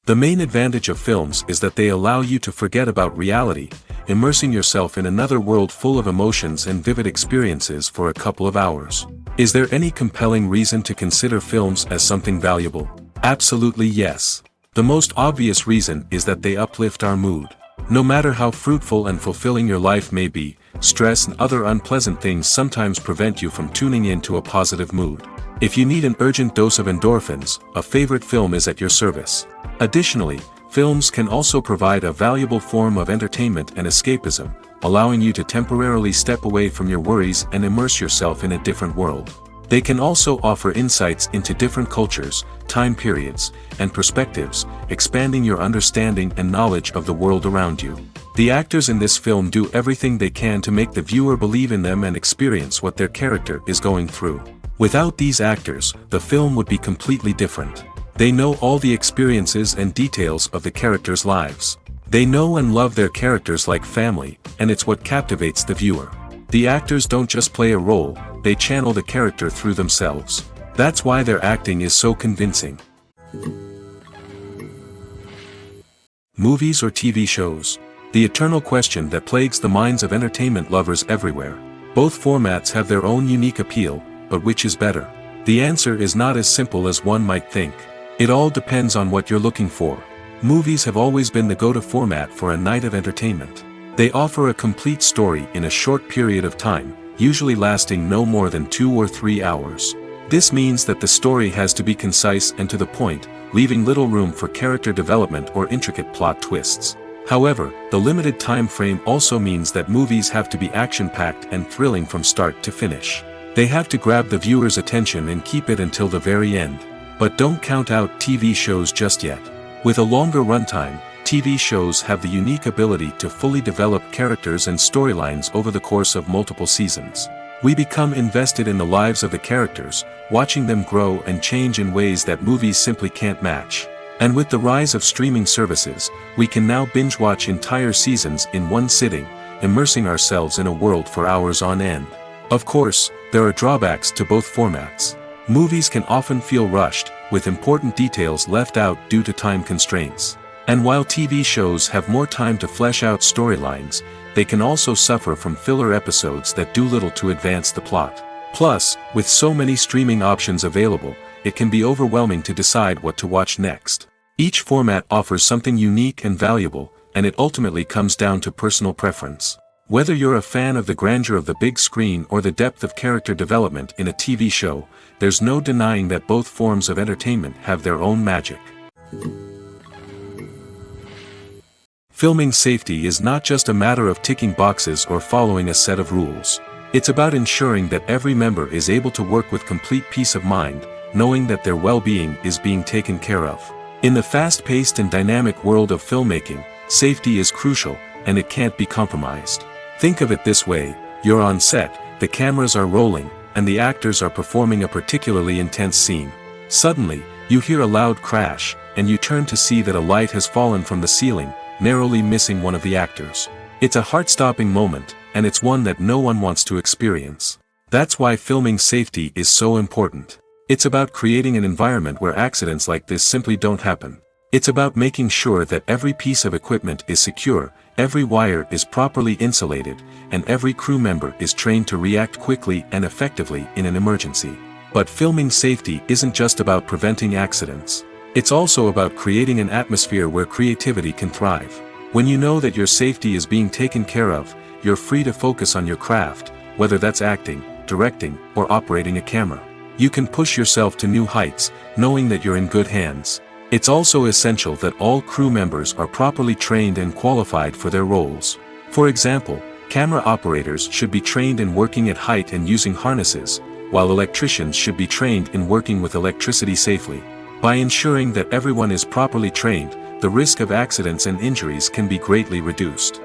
The main advantage of films is that they allow you to forget about reality, immersing yourself in another world full of emotions and vivid experiences for a couple of hours. Is there any compelling reason to consider films as something valuable? Absolutely yes. The most obvious reason is that they uplift our mood. No matter how fruitful and fulfilling your life may be, stress and other unpleasant things sometimes prevent you from tuning into a positive mood. If you need an urgent dose of endorphins, a favorite film is at your service. Additionally, films can also provide a valuable form of entertainment and escapism, allowing you to temporarily step away from your worries and immerse yourself in a different world. They can also offer insights into different cultures, time periods, and perspectives, expanding your understanding and knowledge of the world around you. The actors in this film do everything they can to make the viewer believe in them and experience what their character is going through. Without these actors, the film would be completely different. They know all the experiences and details of the characters' lives. They know and love their characters like family, and it's what captivates the viewer. The actors don't just play a role, they channel the character through themselves. That's why their acting is so convincing. Movies or TV shows? The eternal question that plagues the minds of entertainment lovers everywhere. Both formats have their own unique appeal, but which is better? The answer is not as simple as one might think. It all depends on what you're looking for. Movies have always been the go-to format for a night of entertainment. They offer a complete story in a short period of time, usually lasting no more than 2 or 3 hours. This means that the story has to be concise and to the point, leaving little room for character development or intricate plot twists. However, the limited time frame also means that movies have to be action-packed and thrilling from start to finish. They have to grab the viewer's attention and keep it until the very end. But don't count out TV shows just yet. With a longer runtime, TV shows have the unique ability to fully develop characters and storylines over the course of multiple seasons. We become invested in the lives of the characters, watching them grow and change in ways that movies simply can't match. And with the rise of streaming services, we can now binge-watch entire seasons in one sitting, immersing ourselves in a world for hours on end. Of course, there are drawbacks to both formats. Movies can often feel rushed, with important details left out due to time constraints. And while TV shows have more time to flesh out storylines, they can also suffer from filler episodes that do little to advance the plot. Plus, with so many streaming options available, it can be overwhelming to decide what to watch next. Each format offers something unique and valuable, and it ultimately comes down to personal preference. Whether you're a fan of the grandeur of the big screen or the depth of character development in a TV show, there's no denying that both forms of entertainment have their own magic. Filming safety is not just a matter of ticking boxes or following a set of rules. It's about ensuring that every member is able to work with complete peace of mind, knowing that their well-being is being taken care of. In the fast-paced and dynamic world of filmmaking, safety is crucial, and it can't be compromised. Think of it this way: you're on set, the cameras are rolling, and the actors are performing a particularly intense scene. Suddenly, you hear a loud crash, and you turn to see that a light has fallen from the ceiling, narrowly missing one of the actors. It's a heart-stopping moment, and it's one that no one wants to experience. That's why filming safety is so important. It's about creating an environment where accidents like this simply don't happen. It's about making sure that every piece of equipment is secure, every wire is properly insulated, and every crew member is trained to react quickly and effectively in an emergency. But filming safety isn't just about preventing accidents. It's also about creating an atmosphere where creativity can thrive. When you know that your safety is being taken care of, you're free to focus on your craft, whether that's acting, directing, or operating a camera. You can push yourself to new heights, knowing that you're in good hands. It's also essential that all crew members are properly trained and qualified for their roles. For example, camera operators should be trained in working at height and using harnesses, while electricians should be trained in working with electricity safely. By ensuring that everyone is properly trained, the risk of accidents and injuries can be greatly reduced.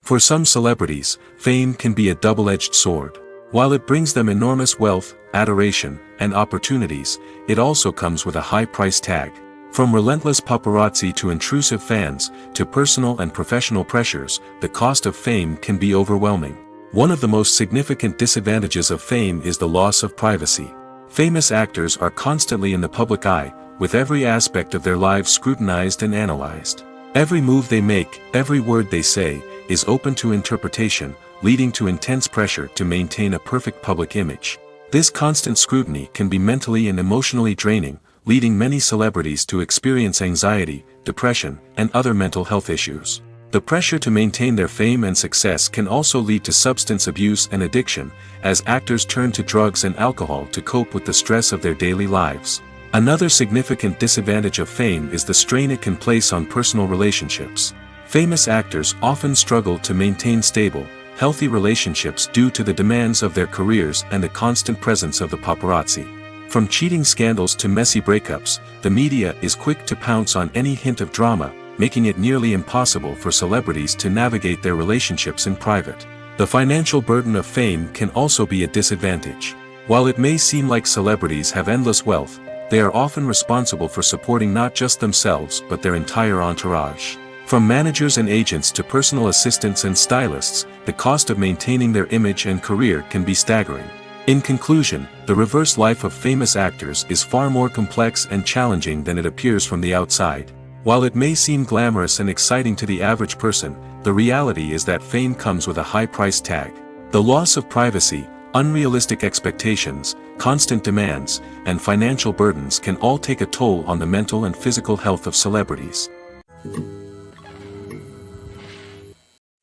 For some celebrities, fame can be a double-edged sword. While it brings them enormous wealth, adoration, and opportunities, it also comes with a high price tag. From relentless paparazzi to intrusive fans, to personal and professional pressures, the cost of fame can be overwhelming. One of the most significant disadvantages of fame is the loss of privacy. Famous actors are constantly in the public eye, with every aspect of their lives scrutinized and analyzed. Every move they make, every word they say, is open to interpretation, leading to intense pressure to maintain a perfect public image. This constant scrutiny can be mentally and emotionally draining, leading many celebrities to experience anxiety, depression, and other mental health issues. The pressure to maintain their fame and success can also lead to substance abuse and addiction, as actors turn to drugs and alcohol to cope with the stress of their daily lives. Another significant disadvantage of fame is the strain it can place on personal relationships. Famous actors often struggle to maintain stable, healthy relationships due to the demands of their careers and the constant presence of the paparazzi. From cheating scandals to messy breakups, the media is quick to pounce on any hint of drama, making it nearly impossible for celebrities to navigate their relationships in private. The financial burden of fame can also be a disadvantage. While it may seem like celebrities have endless wealth, they are often responsible for supporting not just themselves but their entire entourage. From managers and agents to personal assistants and stylists, the cost of maintaining their image and career can be staggering. In conclusion, the reverse life of famous actors is far more complex and challenging than it appears from the outside. While it may seem glamorous and exciting to the average person, the reality is that fame comes with a high price tag. The loss of privacy, unrealistic expectations, constant demands, and financial burdens can all take a toll on the mental and physical health of celebrities.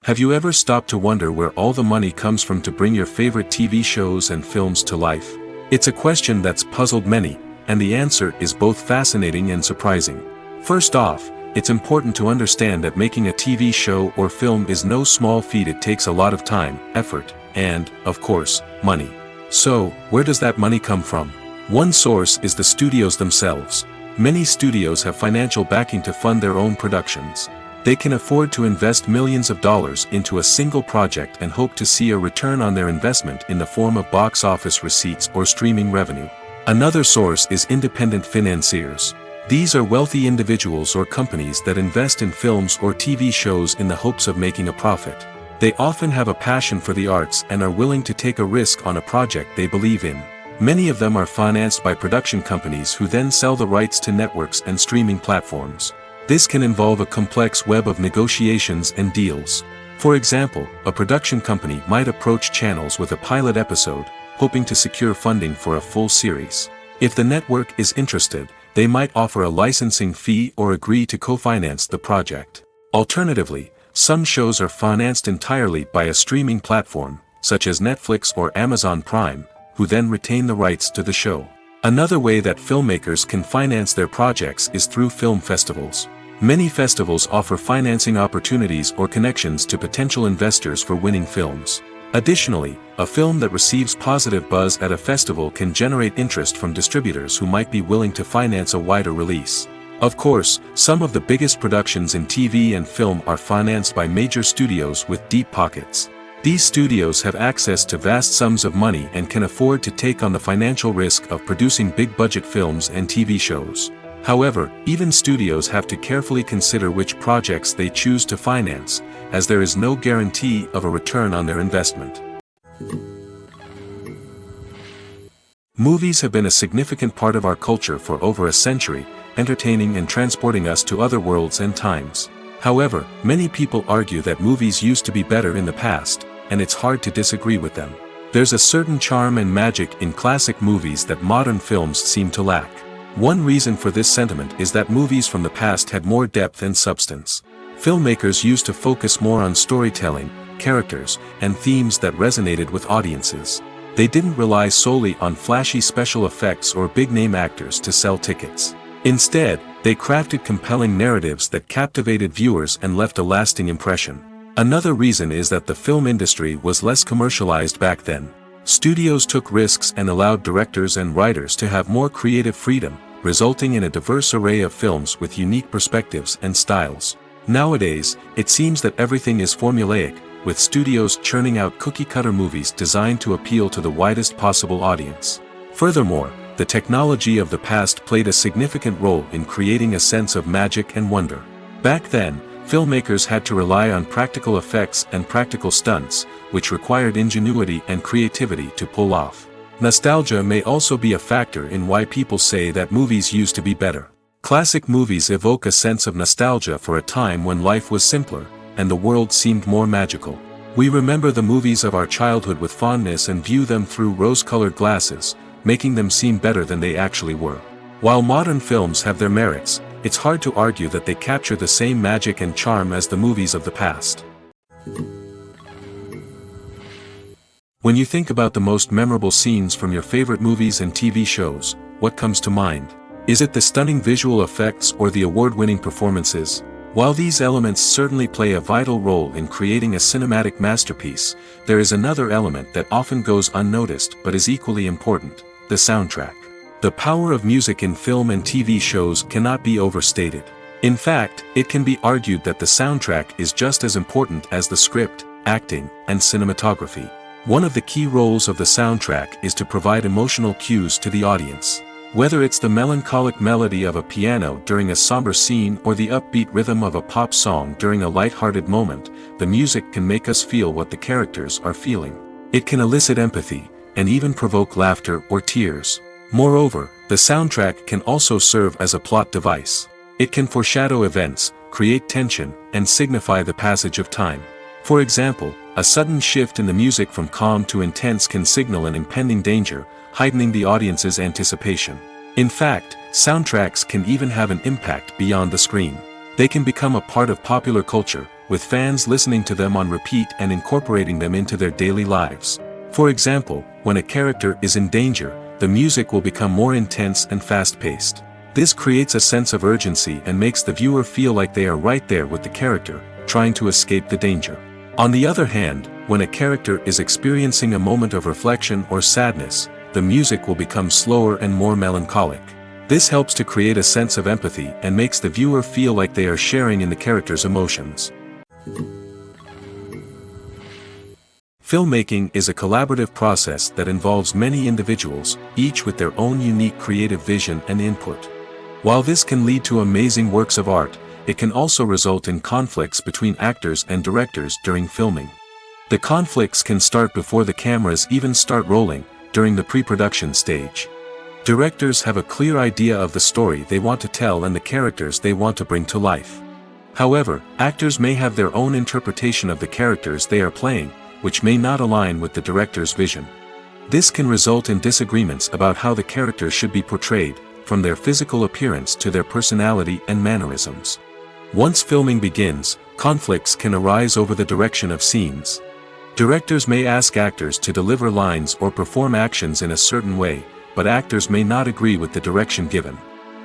Have you ever stopped to wonder where all the money comes from to bring your favorite TV shows and films to life? It's a question that's puzzled many, and the answer is both fascinating and surprising. First off, it's important to understand that making a TV show or film is no small feat. It takes a lot of time, effort, and, of course, money. So, where does that money come from? One source is the studios themselves. Many studios have financial backing to fund their own productions. They can afford to invest millions of dollars into a single project and hope to see a return on their investment in the form of box office receipts or streaming revenue. Another source is independent financiers. These are wealthy individuals or companies that invest in films or TV shows in the hopes of making a profit. They often have a passion for the arts and are willing to take a risk on a project they believe in. Many of them are financed by production companies who then sell the rights to networks and streaming platforms. This can involve a complex web of negotiations and deals. For example, a production company might approach channels with a pilot episode, hoping to secure funding for a full series. If the network is interested, they might offer a licensing fee or agree to co-finance the project. Alternatively, some shows are financed entirely by a streaming platform, such as Netflix or Amazon Prime, who then retain the rights to the show. Another way that filmmakers can finance their projects is through film festivals. Many festivals offer financing opportunities or connections to potential investors for winning films. Additionally, a film that receives positive buzz at a festival can generate interest from distributors who might be willing to finance a wider release. Of course, some of the biggest productions in TV and film are financed by major studios with deep pockets. These studios have access to vast sums of money and can afford to take on the financial risk of producing big-budget films and TV shows. However, even studios have to carefully consider which projects they choose to finance, as there is no guarantee of a return on their investment. Movies have been a significant part of our culture for over a century, entertaining and transporting us to other worlds and times. However, many people argue that movies used to be better in the past, and it's hard to disagree with them. There's a certain charm and magic in classic movies that modern films seem to lack. One reason for this sentiment is that movies from the past had more depth and substance. Filmmakers used to focus more on storytelling, characters, and themes that resonated with audiences. They didn't rely solely on flashy special effects or big-name actors to sell tickets. Instead, they crafted compelling narratives that captivated viewers and left a lasting impression. Another reason is that the film industry was less commercialized back then. Studios took risks and allowed directors and writers to have more creative freedom, resulting in a diverse array of films with unique perspectives and styles. Nowadays, it seems that everything is formulaic, with studios churning out cookie-cutter movies designed to appeal to the widest possible audience. Furthermore, the technology of the past played a significant role in creating a sense of magic and wonder. Back then, filmmakers had to rely on practical effects and practical stunts, which required ingenuity and creativity to pull off. Nostalgia may also be a factor in why people say that movies used to be better. Classic movies evoke a sense of nostalgia for a time when life was simpler, and the world seemed more magical. We remember the movies of our childhood with fondness and view them through rose-colored glasses, making them seem better than they actually were. While modern films have their merits, it's hard to argue that they capture the same magic and charm as the movies of the past. When you think about the most memorable scenes from your favorite movies and TV shows, what comes to mind? Is it the stunning visual effects or the award-winning performances? While these elements certainly play a vital role in creating a cinematic masterpiece, there is another element that often goes unnoticed but is equally important: the soundtrack. The power of music in film and TV shows cannot be overstated. In fact, it can be argued that the soundtrack is just as important as the script, acting, and cinematography. One of the key roles of the soundtrack is to provide emotional cues to the audience. Whether it's the melancholic melody of a piano during a somber scene or the upbeat rhythm of a pop song during a light-hearted moment, the music can make us feel what the characters are feeling. It can elicit empathy, and even provoke laughter or tears. Moreover, the soundtrack can also serve as a plot device. It can foreshadow events, create tension, and signify the passage of time. For example, a sudden shift in the music from calm to intense can signal an impending danger, heightening the audience's anticipation. In fact, soundtracks can even have an impact beyond the screen. They can become a part of popular culture, with fans listening to them on repeat and incorporating them into their daily lives. For example, when a character is in danger, the music will become more intense and fast-paced. This creates a sense of urgency and makes the viewer feel like they are right there with the character, trying to escape the danger. On the other hand, when a character is experiencing a moment of reflection or sadness, the music will become slower and more melancholic. This helps to create a sense of empathy and makes the viewer feel like they are sharing in the character's emotions. Filmmaking is a collaborative process that involves many individuals, each with their own unique creative vision and input. While this can lead to amazing works of art, it can also result in conflicts between actors and directors during filming. The conflicts can start before the cameras even start rolling, during the pre-production stage. Directors have a clear idea of the story they want to tell and the characters they want to bring to life. However, actors may have their own interpretation of the characters they are playing, which may not align with the director's vision. This can result in disagreements about how the characters should be portrayed, from their physical appearance to their personality and mannerisms. Once filming begins, conflicts can arise over the direction of scenes. Directors may ask actors to deliver lines or perform actions in a certain way, but actors may not agree with the direction given.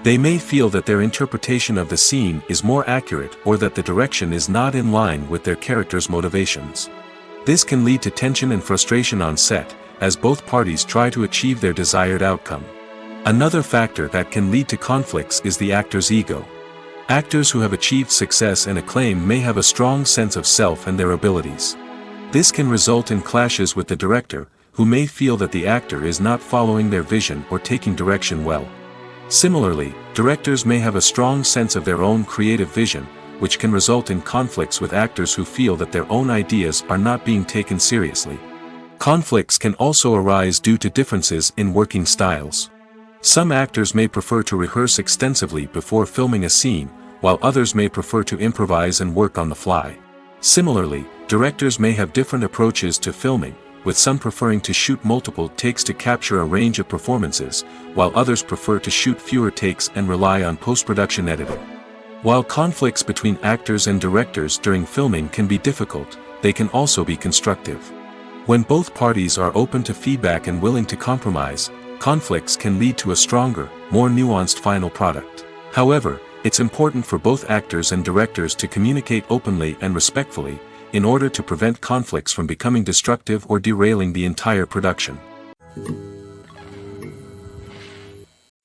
They may feel that their interpretation of the scene is more accurate or that the direction is not in line with their character's motivations. This can lead to tension and frustration on set, as both parties try to achieve their desired outcome. Another factor that can lead to conflicts is the actor's ego. Actors who have achieved success and acclaim may have a strong sense of self and their abilities. This can result in clashes with the director, who may feel that the actor is not following their vision or taking direction well. Similarly, directors may have a strong sense of their own creative vision, which can result in conflicts with actors who feel that their own ideas are not being taken seriously. Conflicts can also arise due to differences in working styles. Some actors may prefer to rehearse extensively before filming a scene, while others may prefer to improvise and work on the fly. Similarly, directors may have different approaches to filming, with some preferring to shoot multiple takes to capture a range of performances, while others prefer to shoot fewer takes and rely on post-production editing. While conflicts between actors and directors during filming can be difficult, they can also be constructive. When both parties are open to feedback and willing to compromise, conflicts can lead to a stronger, more nuanced final product. However, it's important for both actors and directors to communicate openly and respectfully, in order to prevent conflicts from becoming destructive or derailing the entire production.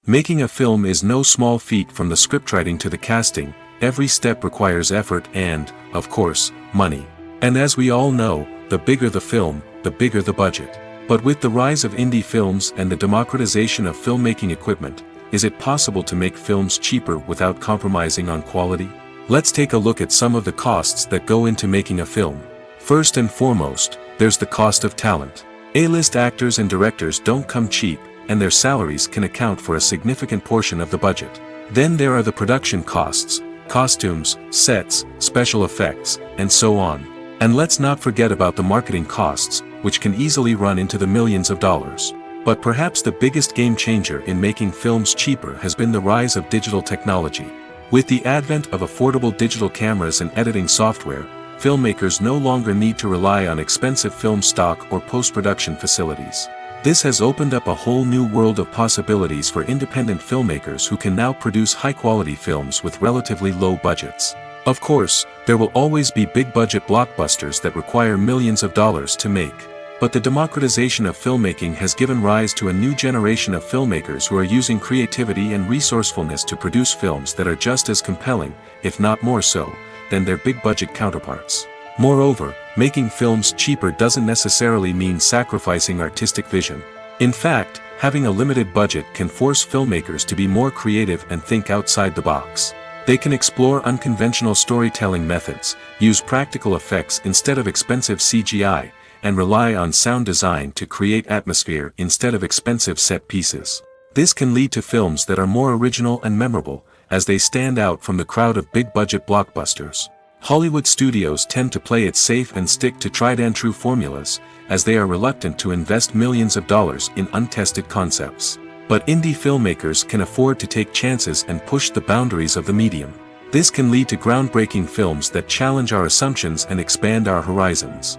Making a film is no small feat. From the scriptwriting to the casting, every step requires effort and, of course, money. And as we all know, the bigger the film, the bigger the budget. But with the rise of indie films and the democratization of filmmaking equipment, is it possible to make films cheaper without compromising on quality? Let's take a look at some of the costs that go into making a film. First and foremost, there's the cost of talent. A-list actors and directors don't come cheap, and their salaries can account for a significant portion of the budget. Then there are the production costs, costumes, sets, special effects, and so on. And let's not forget about the marketing costs, which can easily run into the millions of dollars. But perhaps the biggest game changer in making films cheaper has been the rise of digital technology. With the advent of affordable digital cameras and editing software, filmmakers no longer need to rely on expensive film stock or post-production facilities. This has opened up a whole new world of possibilities for independent filmmakers who can now produce high-quality films with relatively low budgets. Of course, there will always be big-budget blockbusters that require millions of dollars to make. But the democratization of filmmaking has given rise to a new generation of filmmakers who are using creativity and resourcefulness to produce films that are just as compelling, if not more so, than their big-budget counterparts. Moreover, making films cheaper doesn't necessarily mean sacrificing artistic vision. In fact, having a limited budget can force filmmakers to be more creative and think outside the box. They can explore unconventional storytelling methods, use practical effects instead of expensive CGI, and rely on sound design to create atmosphere instead of expensive set pieces. This can lead to films that are more original and memorable, as they stand out from the crowd of big-budget blockbusters. Hollywood studios tend to play it safe and stick to tried-and-true formulas, as they are reluctant to invest millions of dollars in untested concepts. But indie filmmakers can afford to take chances and push the boundaries of the medium. This can lead to groundbreaking films that challenge our assumptions and expand our horizons.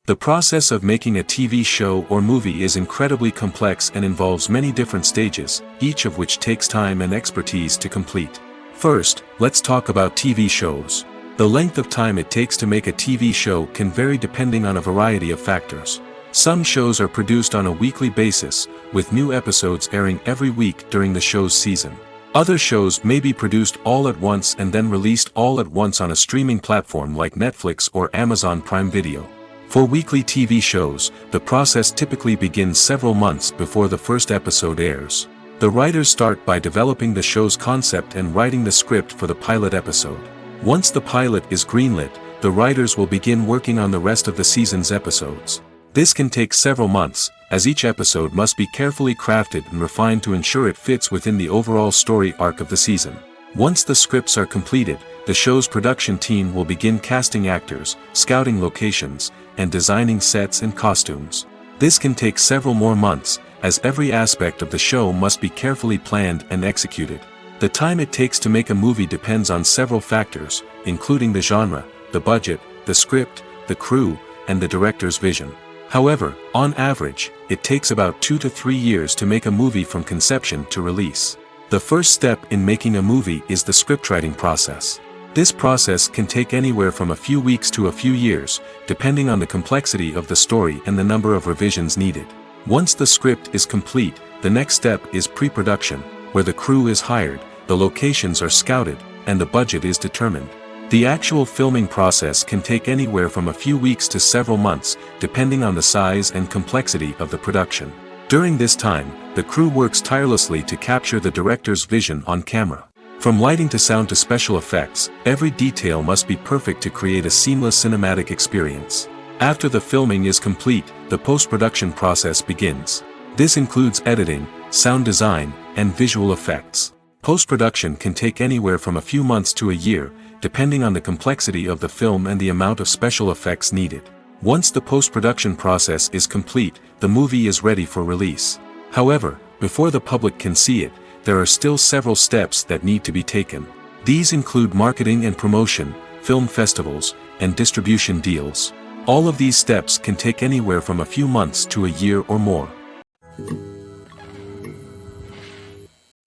The process of making a TV show or movie is incredibly complex and involves many different stages, each of which takes time and expertise to complete. First, let's talk about TV shows. The length of time it takes to make a TV show can vary depending on a variety of factors. Some shows are produced on a weekly basis, with new episodes airing every week during the show's season. Other shows may be produced all at once and then released all at once on a streaming platform like Netflix or Amazon Prime Video. For weekly TV shows, the process typically begins several months before the first episode airs. The writers start by developing the show's concept and writing the script for the pilot episode. Once the pilot is greenlit, the writers will begin working on the rest of the season's episodes. This can take several months, as each episode must be carefully crafted and refined to ensure it fits within the overall story arc of the season. Once the scripts are completed, the show's production team will begin casting actors, scouting locations, and designing sets and costumes. This can take several more months, as every aspect of the show must be carefully planned and executed. The time it takes to make a movie depends on several factors, including the genre, the budget, the script, the crew, and the director's vision. However, on average, it takes about 2 to 3 years to make a movie from conception to release. The first step in making a movie is the scriptwriting process. This process can take anywhere from a few weeks to a few years, depending on the complexity of the story and the number of revisions needed. Once the script is complete, the next step is pre-production, where the crew is hired, the locations are scouted, and the budget is determined. The actual filming process can take anywhere from a few weeks to several months, depending on the size and complexity of the production. During this time, the crew works tirelessly to capture the director's vision on camera. From lighting to sound to special effects, every detail must be perfect to create a seamless cinematic experience. After the filming is complete, the post-production process begins. This includes editing, sound design, and visual effects. Post-production can take anywhere from a few months to a year, depending on the complexity of the film and the amount of special effects needed. Once the post-production process is complete, the movie is ready for release. However, before the public can see it, there are still several steps that need to be taken. These include marketing and promotion, film festivals, and distribution deals. All of these steps can take anywhere from a few months to a year or more.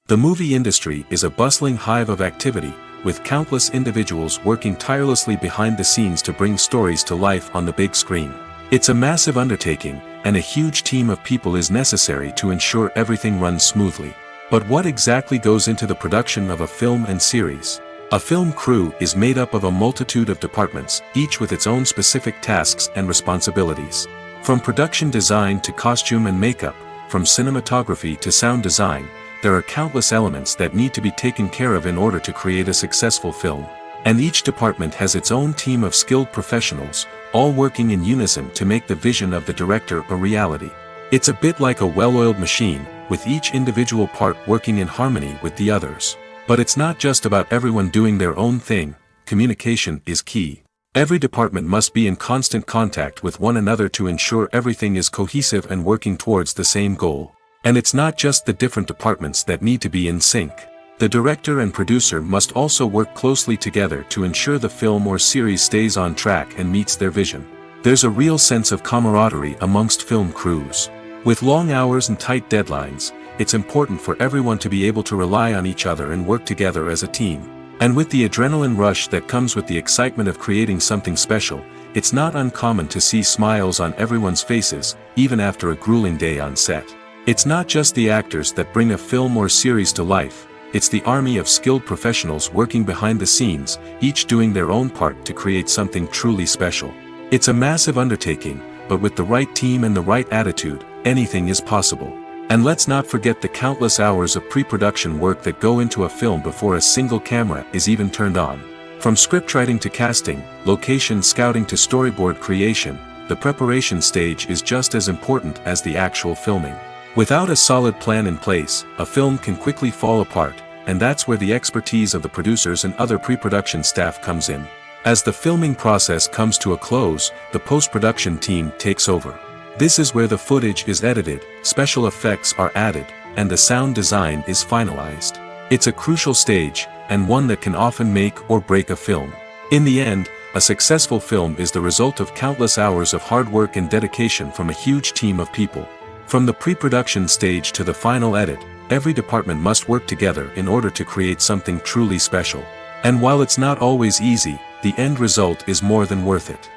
The movie industry is a bustling hive of activity, with countless individuals working tirelessly behind the scenes to bring stories to life on the big screen. It's a massive undertaking, and a huge team of people is necessary to ensure everything runs smoothly. But what exactly goes into the production of a film and series? A film crew is made up of a multitude of departments, each with its own specific tasks and responsibilities. From production design to costume and makeup, from cinematography to sound design, there are countless elements that need to be taken care of in order to create a successful film. And each department has its own team of skilled professionals, all working in unison to make the vision of the director a reality. It's a bit like a well-oiled machine, with each individual part working in harmony with the others. But it's not just about everyone doing their own thing. Communication is key. Every department must be in constant contact with one another to ensure everything is cohesive and working towards the same goal. And it's not just the different departments that need to be in sync. The director and producer must also work closely together to ensure the film or series stays on track and meets their vision. There's a real sense of camaraderie amongst film crews. With long hours and tight deadlines, it's important for everyone to be able to rely on each other and work together as a team. And with the adrenaline rush that comes with the excitement of creating something special, it's not uncommon to see smiles on everyone's faces, even after a grueling day on set. It's not just the actors that bring a film or series to life, it's the army of skilled professionals working behind the scenes, each doing their own part to create something truly special. It's a massive undertaking, but with the right team and the right attitude, anything is possible. And let's not forget the countless hours of pre-production work that go into a film before a single camera is even turned on. From scriptwriting to casting, location scouting to storyboard creation, the preparation stage is just as important as the actual filming. Without a solid plan in place, a film can quickly fall apart, and that's where the expertise of the producers and other pre-production staff comes in. As the filming process comes to a close, the post-production team takes over. This is where the footage is edited, special effects are added, and the sound design is finalized. It's a crucial stage, and one that can often make or break a film. In the end, a successful film is the result of countless hours of hard work and dedication from a huge team of people. From the pre-production stage to the final edit, every department must work together in order to create something truly special. And while it's not always easy, the end result is more than worth it.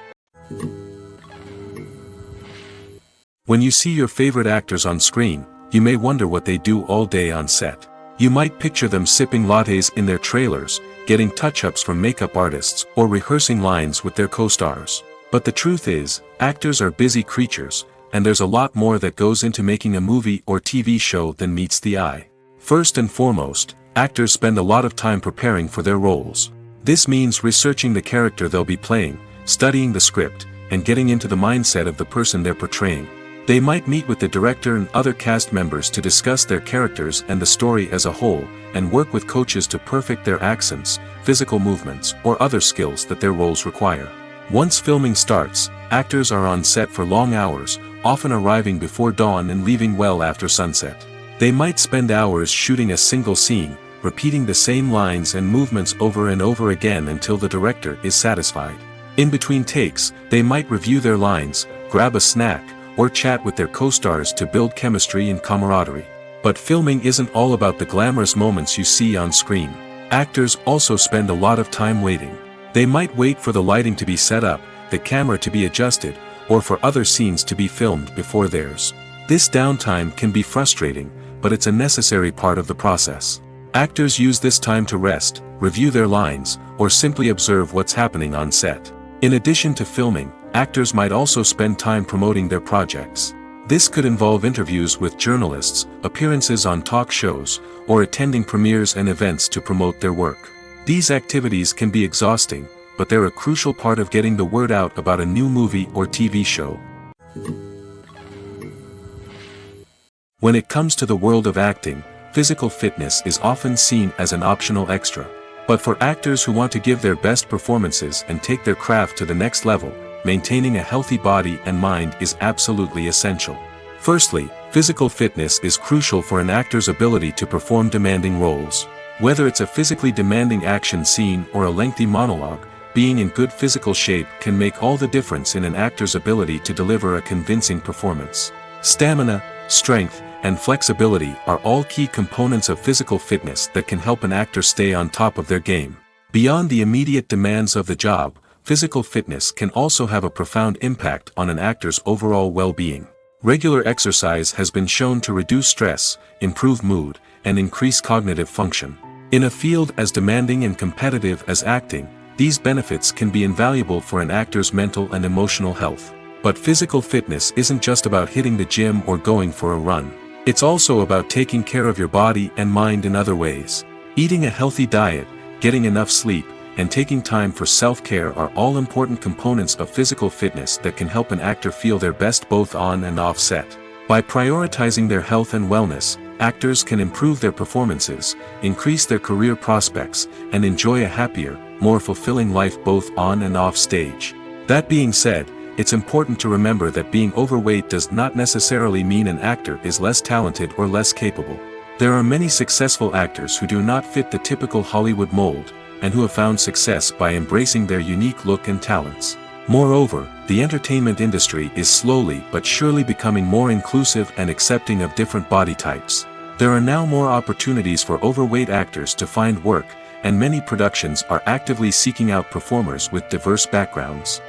When you see your favorite actors on screen, you may wonder what they do all day on set. You might picture them sipping lattes in their trailers, getting touch-ups from makeup artists, or rehearsing lines with their co-stars. But the truth is, actors are busy creatures, and there's a lot more that goes into making a movie or TV show than meets the eye. First and foremost, actors spend a lot of time preparing for their roles. This means researching the character they'll be playing, studying the script, and getting into the mindset of the person they're portraying. They might meet with the director and other cast members to discuss their characters and the story as a whole, and work with coaches to perfect their accents, physical movements, or other skills that their roles require. Once filming starts, actors are on set for long hours, often arriving before dawn and leaving well after sunset. They might spend hours shooting a single scene, repeating the same lines and movements over and over again until the director is satisfied. In between takes, they might review their lines, grab a snack, or chat with their co-stars to build chemistry and camaraderie. But filming isn't all about the glamorous moments you see on screen. Actors also spend a lot of time waiting. They might wait for the lighting to be set up, the camera to be adjusted, or for other scenes to be filmed before theirs. This downtime can be frustrating, but it's a necessary part of the process. Actors use this time to rest, review their lines, or simply observe what's happening on set. In addition to filming, actors might also spend time promoting their projects. This could involve interviews with journalists, appearances on talk shows, or attending premieres and events to promote their work. These activities can be exhausting, but they're a crucial part of getting the word out about a new movie or TV show. When it comes to the world of acting, physical fitness is often seen as an optional extra. But for actors who want to give their best performances and take their craft to the next level, maintaining a healthy body and mind is absolutely essential. Firstly, physical fitness is crucial for an actor's ability to perform demanding roles. Whether it's a physically demanding action scene or a lengthy monologue, being in good physical shape can make all the difference in an actor's ability to deliver a convincing performance. Stamina, strength, and flexibility are all key components of physical fitness that can help an actor stay on top of their game. Beyond the immediate demands of the job, physical fitness can also have a profound impact on an actor's overall well-being. Regular exercise has been shown to reduce stress, improve mood, and increase cognitive function. In a field as demanding and competitive as acting, these benefits can be invaluable for an actor's mental and emotional health. But physical fitness isn't just about hitting the gym or going for a run. It's also about taking care of your body and mind in other ways. Eating a healthy diet, getting enough sleep, and taking time for self-care are all important components of physical fitness that can help an actor feel their best both on and off set. By prioritizing their health and wellness, actors can improve their performances, increase their career prospects, and enjoy a happier, more fulfilling life both on and off stage. That being said, it's important to remember that being overweight does not necessarily mean an actor is less talented or less capable. There are many successful actors who do not fit the typical Hollywood mold, and who have found success by embracing their unique look and talents. Moreover, the entertainment industry is slowly but surely becoming more inclusive and accepting of different body types. There are now more opportunities for overweight actors to find work, and many productions are actively seeking out performers with diverse backgrounds.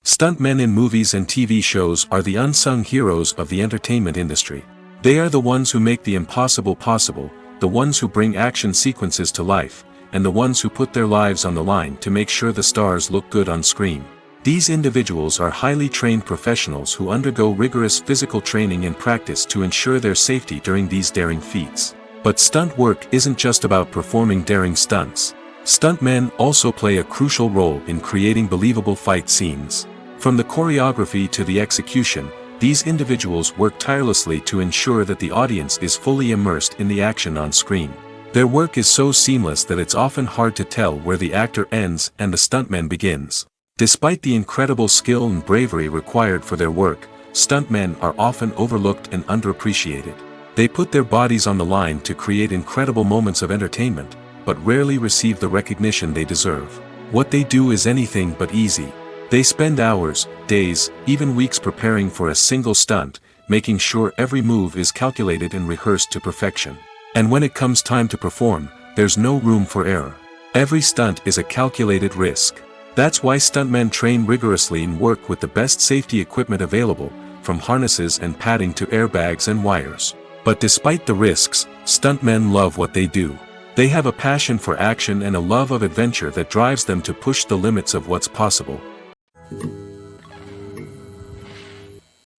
Stuntmen in movies and TV shows are the unsung heroes of the entertainment industry. They are the ones who make the impossible possible, the ones who bring action sequences to life, and the ones who put their lives on the line to make sure the stars look good on screen. These individuals are highly trained professionals who undergo rigorous physical training and practice to ensure their safety during these daring feats. But stunt work isn't just about performing daring stunts. Stuntmen also play a crucial role in creating believable fight scenes. From the choreography to the execution, these individuals work tirelessly to ensure that the audience is fully immersed in the action on screen. Their work is so seamless that it's often hard to tell where the actor ends and the stuntman begins. Despite the incredible skill and bravery required for their work, stuntmen are often overlooked and underappreciated. They put their bodies on the line to create incredible moments of entertainment, but rarely receive the recognition they deserve. What they do is anything but easy. They spend hours, days, even weeks preparing for a single stunt, making sure every move is calculated and rehearsed to perfection. And when it comes time to perform, there's no room for error. Every stunt is a calculated risk. That's why stuntmen train rigorously and work with the best safety equipment available, from harnesses and padding to airbags and wires. But despite the risks, stuntmen love what they do. They have a passion for action and a love of adventure that drives them to push the limits of what's possible.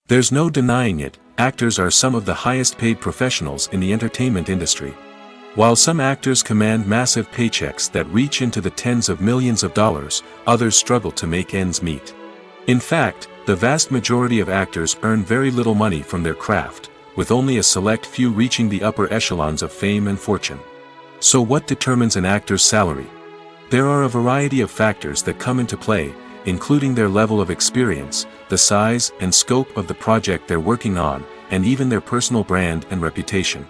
There's no denying it, actors are some of the highest paid professionals in the entertainment industry. While some actors command massive paychecks that reach into the tens of millions of dollars, others struggle to make ends meet. In fact, the vast majority of actors earn very little money from their craft, with only a select few reaching the upper echelons of fame and fortune. So what determines an actor's salary? There are a variety of factors that come into play, including their level of experience, the size and scope of the project they're working on, and even their personal brand and reputation.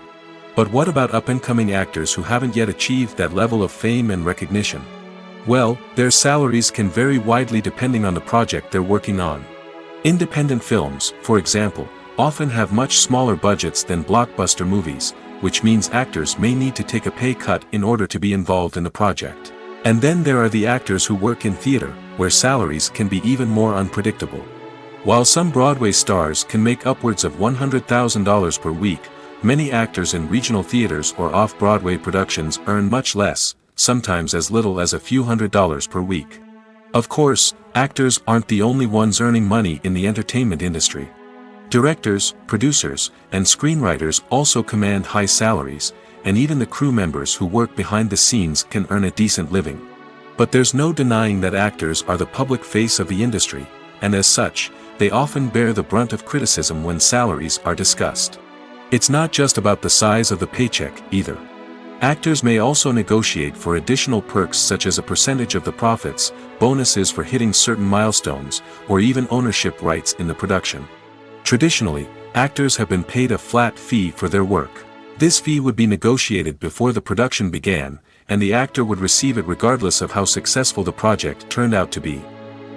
But what about up-and-coming actors who haven't yet achieved that level of fame and recognition? Well, their salaries can vary widely depending on the project they're working on. Independent films, for example, often have much smaller budgets than blockbuster movies, which means actors may need to take a pay cut in order to be involved in the project. And then there are the actors who work in theater, where salaries can be even more unpredictable. While some Broadway stars can make upwards of $100,000 per week, many actors in regional theaters or off-Broadway productions earn much less, sometimes as little as a few $100s per week. Of course, actors aren't the only ones earning money in the entertainment industry. Directors, producers, and screenwriters also command high salaries, and even the crew members who work behind the scenes can earn a decent living. But there's no denying that actors are the public face of the industry, and as such, they often bear the brunt of criticism when salaries are discussed. It's not just about the size of the paycheck, either. Actors may also negotiate for additional perks such as a percentage of the profits, bonuses for hitting certain milestones, or even ownership rights in the production. Traditionally, actors have been paid a flat fee for their work. This fee would be negotiated before the production began, and the actor would receive it regardless of how successful the project turned out to be.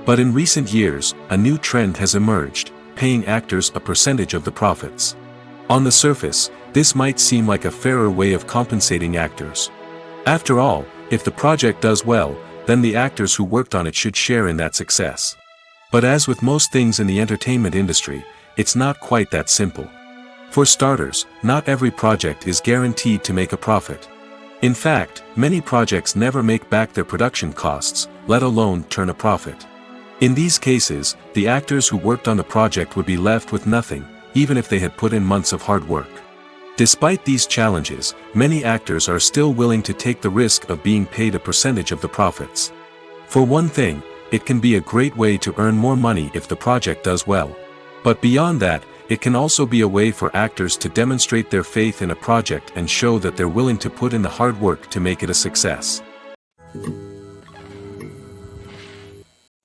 But in recent years, a new trend has emerged, paying actors a percentage of the profits. On the surface, this might seem like a fairer way of compensating actors. After all, if the project does well, then the actors who worked on it should share in that success. But as with most things in the entertainment industry, it's not quite that simple. For starters, not every project is guaranteed to make a profit. In fact, many projects never make back their production costs, let alone turn a profit. In these cases, the actors who worked on the project would be left with nothing, even if they had put in months of hard work. Despite these challenges, many actors are still willing to take the risk of being paid a percentage of the profits. For one thing, it can be a great way to earn more money if the project does well. But beyond that, it can also be a way for actors to demonstrate their faith in a project and show that they're willing to put in the hard work to make it a success.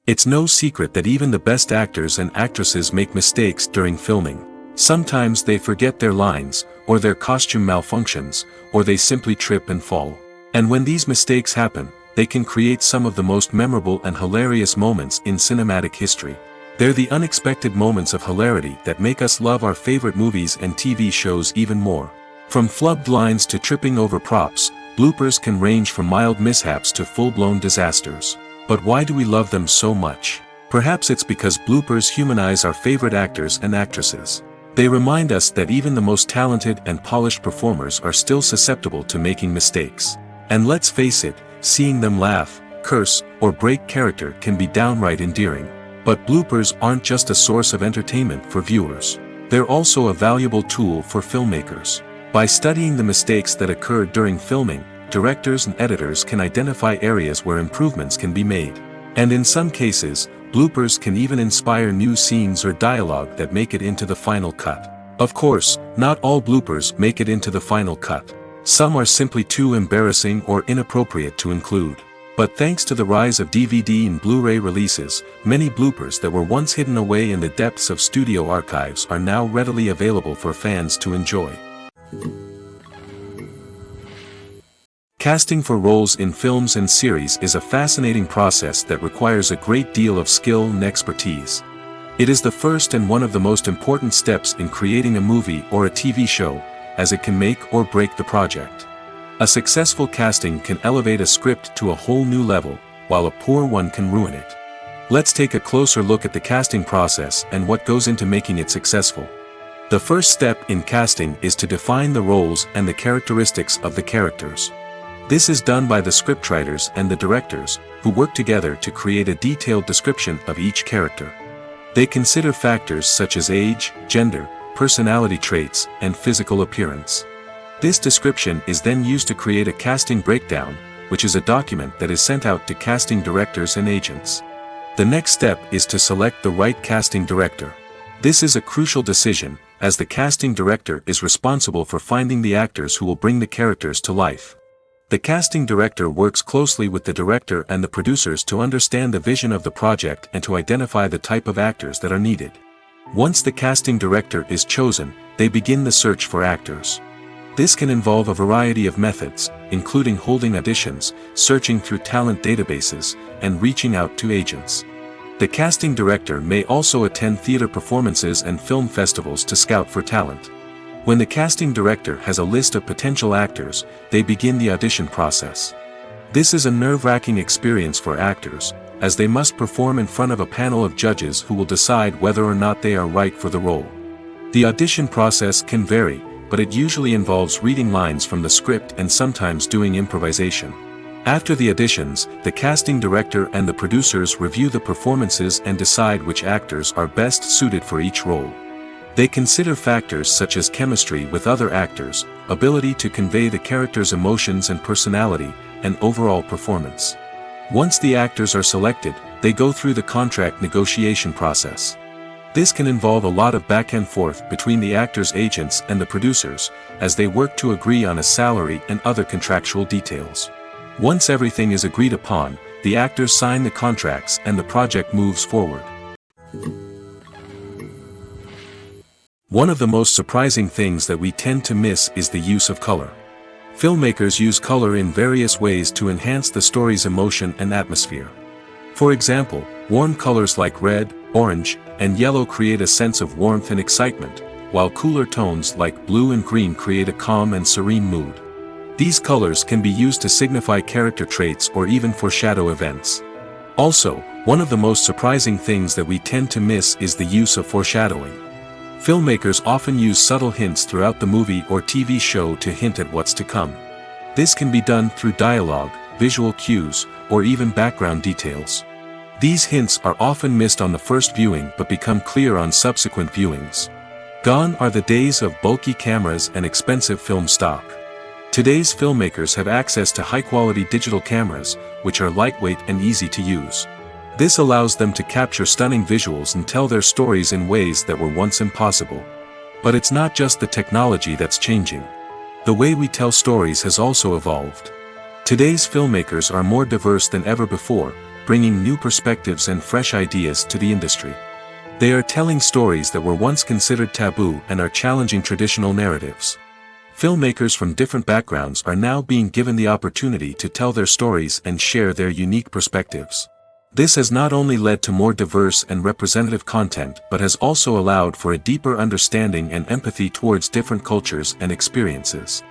It's no secret that even the best actors and actresses make mistakes during filming. Sometimes they forget their lines, or their costume malfunctions, or they simply trip and fall. And when these mistakes happen, they can create some of the most memorable and hilarious moments in cinematic history. They're the unexpected moments of hilarity that make us love our favorite movies and TV shows even more. From flubbed lines to tripping over props, bloopers can range from mild mishaps to full-blown disasters. But why do we love them so much? Perhaps it's because bloopers humanize our favorite actors and actresses. They remind us that even the most talented and polished performers are still susceptible to making mistakes. And let's face it, seeing them laugh, curse, or break character can be downright endearing. But bloopers aren't just a source of entertainment for viewers. They're also a valuable tool for filmmakers. By studying the mistakes that occurred during filming, directors and editors can identify areas where improvements can be made. And in some cases, bloopers can even inspire new scenes or dialogue that make it into the final cut. Of course, not all bloopers make it into the final cut. Some are simply too embarrassing or inappropriate to include. But thanks to the rise of DVD and Blu-ray releases, many bloopers that were once hidden away in the depths of studio archives are now readily available for fans to enjoy. Casting for roles in films and series is a fascinating process that requires a great deal of skill and expertise. It is the first and one of the most important steps in creating a movie or a TV show, as it can make or break the project. A successful casting can elevate a script to a whole new level, while a poor one can ruin it. Let's take a closer look at the casting process and what goes into making it successful. The first step in casting is to define the roles and the characteristics of the characters. This is done by the scriptwriters and the directors, who work together to create a detailed description of each character. They consider factors such as age, gender, personality traits, and physical appearance. This description is then used to create a casting breakdown, which is a document that is sent out to casting directors and agents. The next step is to select the right casting director. This is a crucial decision, as the casting director is responsible for finding the actors who will bring the characters to life. The casting director works closely with the director and the producers to understand the vision of the project and to identify the type of actors that are needed. Once the casting director is chosen, they begin the search for actors. This can involve a variety of methods, including holding auditions, searching through talent databases, and reaching out to agents. The casting director may also attend theater performances and film festivals to scout for talent. When the casting director has a list of potential actors, they begin the audition process. This is a nerve-wracking experience for actors, as they must perform in front of a panel of judges who will decide whether or not they are right for the role. The audition process can vary, but it usually involves reading lines from the script and sometimes doing improvisation. After the auditions, the casting director and the producers review the performances and decide which actors are best suited for each role. They consider factors such as chemistry with other actors, ability to convey the character's emotions and personality, and overall performance. Once the actors are selected, they go through the contract negotiation process. This can involve a lot of back and forth between the actors' agents and the producers, as they work to agree on a salary and other contractual details. Once everything is agreed upon, the actors sign the contracts and the project moves forward. One of the most surprising things that we tend to miss is the use of color. Filmmakers use color in various ways to enhance the story's emotion and atmosphere. For example, warm colors like red, orange, and yellow create a sense of warmth and excitement, while cooler tones like blue and green create a calm and serene mood. These colors can be used to signify character traits or even foreshadow events. Also, one of the most surprising things that we tend to miss is the use of foreshadowing. Filmmakers often use subtle hints throughout the movie or TV show to hint at what's to come. This can be done through dialogue, visual cues, or even background details. These hints are often missed on the first viewing but become clear on subsequent viewings. Gone are the days of bulky cameras and expensive film stock. Today's filmmakers have access to high-quality digital cameras, which are lightweight and easy to use. This allows them to capture stunning visuals and tell their stories in ways that were once impossible. But it's not just the technology that's changing. The way we tell stories has also evolved. Today's filmmakers are more diverse than ever before, bringing new perspectives and fresh ideas to the industry. They are telling stories that were once considered taboo and are challenging traditional narratives. Filmmakers from different backgrounds are now being given the opportunity to tell their stories and share their unique perspectives. This has not only led to more diverse and representative content but has also allowed for a deeper understanding and empathy towards different cultures and experiences.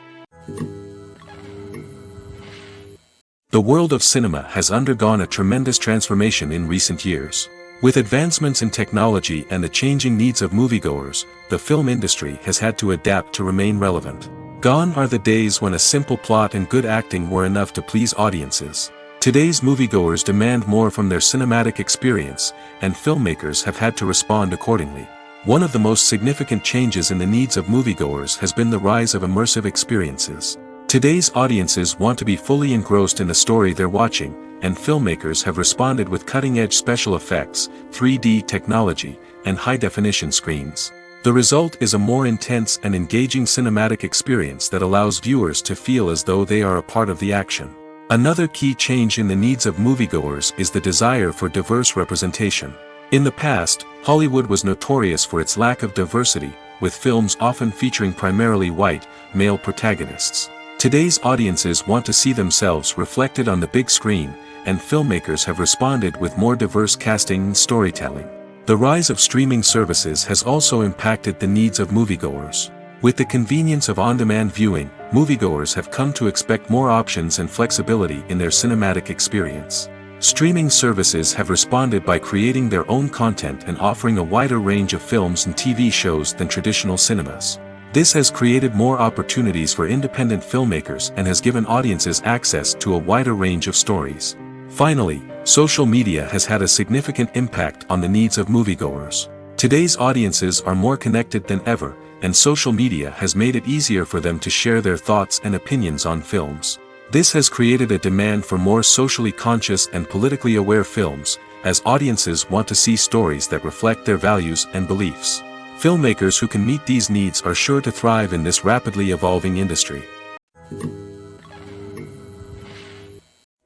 The world of cinema has undergone a tremendous transformation in recent years. With advancements in technology and the changing needs of moviegoers, the film industry has had to adapt to remain relevant. Gone are the days when a simple plot and good acting were enough to please audiences. Today's moviegoers demand more from their cinematic experience, and filmmakers have had to respond accordingly. One of the most significant changes in the needs of moviegoers has been the rise of immersive experiences. Today's audiences want to be fully engrossed in the story they're watching, and filmmakers have responded with cutting-edge special effects, 3D technology, and high-definition screens. The result is a more intense and engaging cinematic experience that allows viewers to feel as though they are a part of the action. Another key change in the needs of moviegoers is the desire for diverse representation. In the past, Hollywood was notorious for its lack of diversity, with films often featuring primarily white, male protagonists. Today's audiences want to see themselves reflected on the big screen, and filmmakers have responded with more diverse casting and storytelling. The rise of streaming services has also impacted the needs of moviegoers. With the convenience of on-demand viewing, moviegoers have come to expect more options and flexibility in their cinematic experience. Streaming services have responded by creating their own content and offering a wider range of films and TV shows than traditional cinemas. This has created more opportunities for independent filmmakers and has given audiences access to a wider range of stories. Finally, social media has had a significant impact on the needs of moviegoers. Today's audiences are more connected than ever, and social media has made it easier for them to share their thoughts and opinions on films. This has created a demand for more socially conscious and politically aware films, as audiences want to see stories that reflect their values and beliefs. Filmmakers who can meet these needs are sure to thrive in this rapidly evolving industry.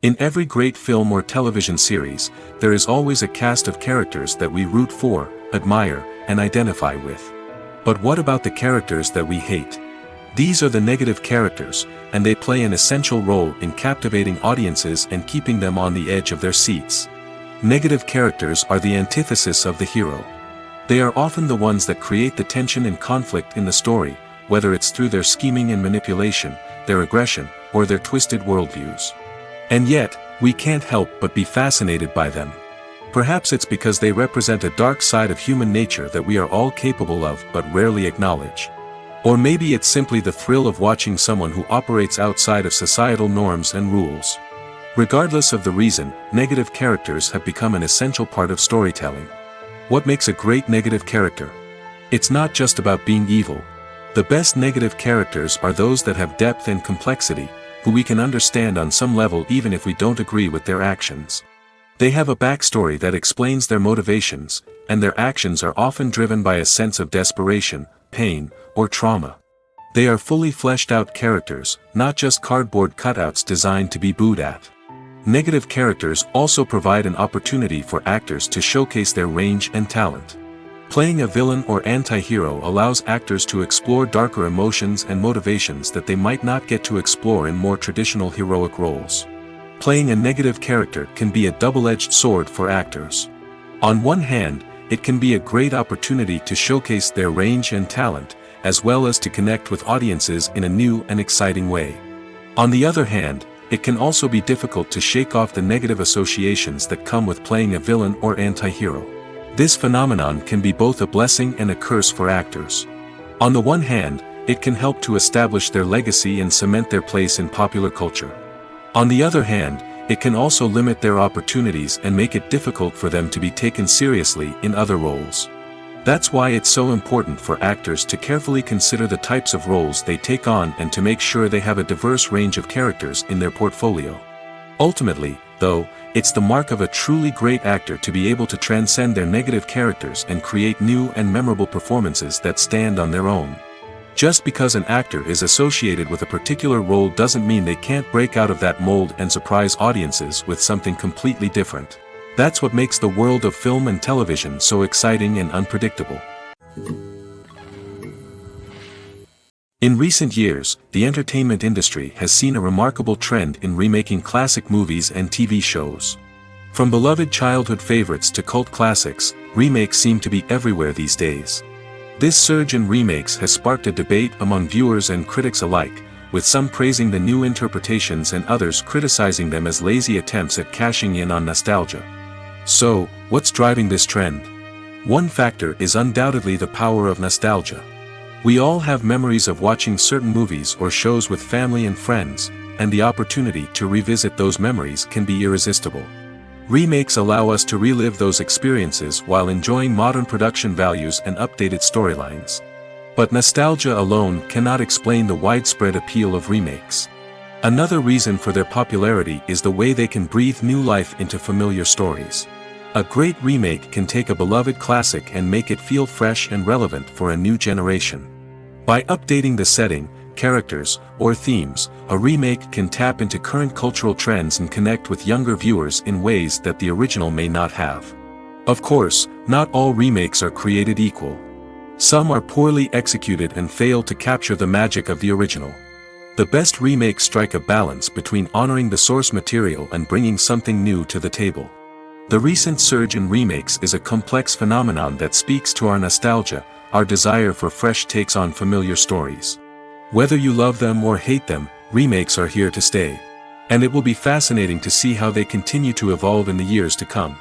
In every great film or television series, there is always a cast of characters that we root for, admire, and identify with. But what about the characters that we hate? These are the negative characters, and they play an essential role in captivating audiences and keeping them on the edge of their seats. Negative characters are the antithesis of the hero. They are often the ones that create the tension and conflict in the story, whether it's through their scheming and manipulation, their aggression, or their twisted worldviews. And yet, we can't help but be fascinated by them. Perhaps it's because they represent a dark side of human nature that we are all capable of but rarely acknowledge. Or maybe it's simply the thrill of watching someone who operates outside of societal norms and rules. Regardless of the reason, negative characters have become an essential part of storytelling. What makes a great negative character? It's not just about being evil. The best negative characters are those that have depth and complexity, who we can understand on some level even if we don't agree with their actions. They have a backstory that explains their motivations, and their actions are often driven by a sense of desperation, pain, or trauma. They are fully fleshed out characters, not just cardboard cutouts designed to be booed at. Negative characters also provide an opportunity for actors to showcase their range and talent. Playing a villain or anti-hero allows actors to explore darker emotions and motivations that they might not get to explore in more traditional heroic roles. Playing a negative character can be a double-edged sword for actors. On one hand, it can be a great opportunity to showcase their range and talent, as well as to connect with audiences in a new and exciting way. On the other hand, it can also be difficult to shake off the negative associations that come with playing a villain or anti-hero. This phenomenon can be both a blessing and a curse for actors. On the one hand, it can help to establish their legacy and cement their place in popular culture. On the other hand, it can also limit their opportunities and make it difficult for them to be taken seriously in other roles. That's why it's so important for actors to carefully consider the types of roles they take on and to make sure they have a diverse range of characters in their portfolio. Ultimately, though, it's the mark of a truly great actor to be able to transcend their negative characters and create new and memorable performances that stand on their own. Just because an actor is associated with a particular role doesn't mean they can't break out of that mold and surprise audiences with something completely different. That's what makes the world of film and television so exciting and unpredictable. In recent years, the entertainment industry has seen a remarkable trend in remaking classic movies and TV shows. From beloved childhood favorites to cult classics, remakes seem to be everywhere these days. This surge in remakes has sparked a debate among viewers and critics alike, with some praising the new interpretations and others criticizing them as lazy attempts at cashing in on nostalgia. So, what's driving this trend? One factor is undoubtedly the power of nostalgia. We all have memories of watching certain movies or shows with family and friends, and the opportunity to revisit those memories can be irresistible. Remakes allow us to relive those experiences while enjoying modern production values and updated storylines. But nostalgia alone cannot explain the widespread appeal of remakes. Another reason for their popularity is the way they can breathe new life into familiar stories. A great remake can take a beloved classic and make it feel fresh and relevant for a new generation. By updating the setting, characters, or themes, a remake can tap into current cultural trends and connect with younger viewers in ways that the original may not have. Of course, not all remakes are created equal. Some are poorly executed and fail to capture the magic of the original. The best remakes strike a balance between honoring the source material and bringing something new to the table. The recent surge in remakes is a complex phenomenon that speaks to our nostalgia, our desire for fresh takes on familiar stories. Whether you love them or hate them, remakes are here to stay. And it will be fascinating to see how they continue to evolve in the years to come.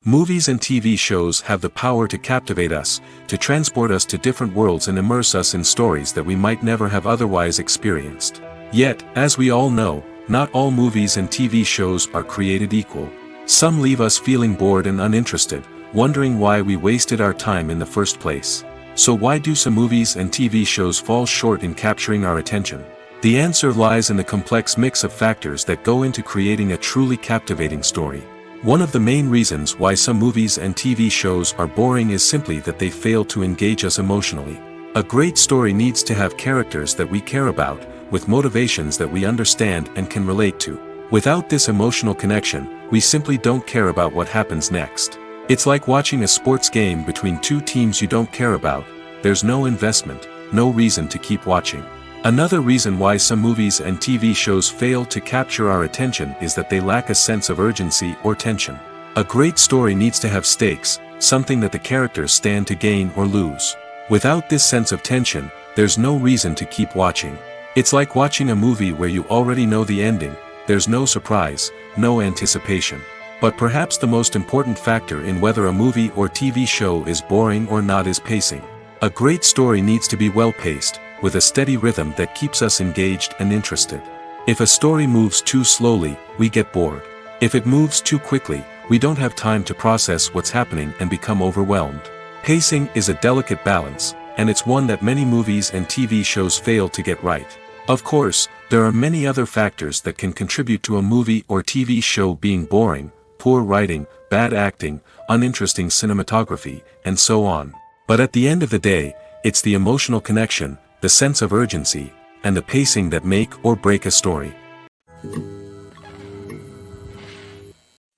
Movies and TV shows have the power to captivate us, to transport us to different worlds and immerse us in stories that we might never have otherwise experienced. Yet, as we all know, not all movies and TV shows are created equal. Some leave us feeling bored and uninterested, wondering why we wasted our time in the first place. So why do some movies and TV shows fall short in capturing our attention? The answer lies in the complex mix of factors that go into creating a truly captivating story. One of the main reasons why some movies and TV shows are boring is simply that they fail to engage us emotionally. A great story needs to have characters that we care about, with motivations that we understand and can relate to. Without this emotional connection, we simply don't care about what happens next. It's like watching a sports game between two teams you don't care about. There's no investment, no reason to keep watching. Another reason why some movies and TV shows fail to capture our attention is that they lack a sense of urgency or tension. A great story needs to have stakes, something that the characters stand to gain or lose. Without this sense of tension, there's no reason to keep watching. It's like watching a movie where you already know the ending. There's no surprise, no anticipation. But perhaps the most important factor in whether a movie or TV show is boring or not is pacing. A great story needs to be well-paced, with a steady rhythm that keeps us engaged and interested. If a story moves too slowly, we get bored. If it moves too quickly, we don't have time to process what's happening and become overwhelmed. Pacing is a delicate balance, and it's one that many movies and TV shows fail to get right. Of course, there are many other factors that can contribute to a movie or TV show being boring: poor writing, bad acting, uninteresting cinematography, and so on. But at the end of the day, it's the emotional connection, the sense of urgency, and the pacing that make or break a story.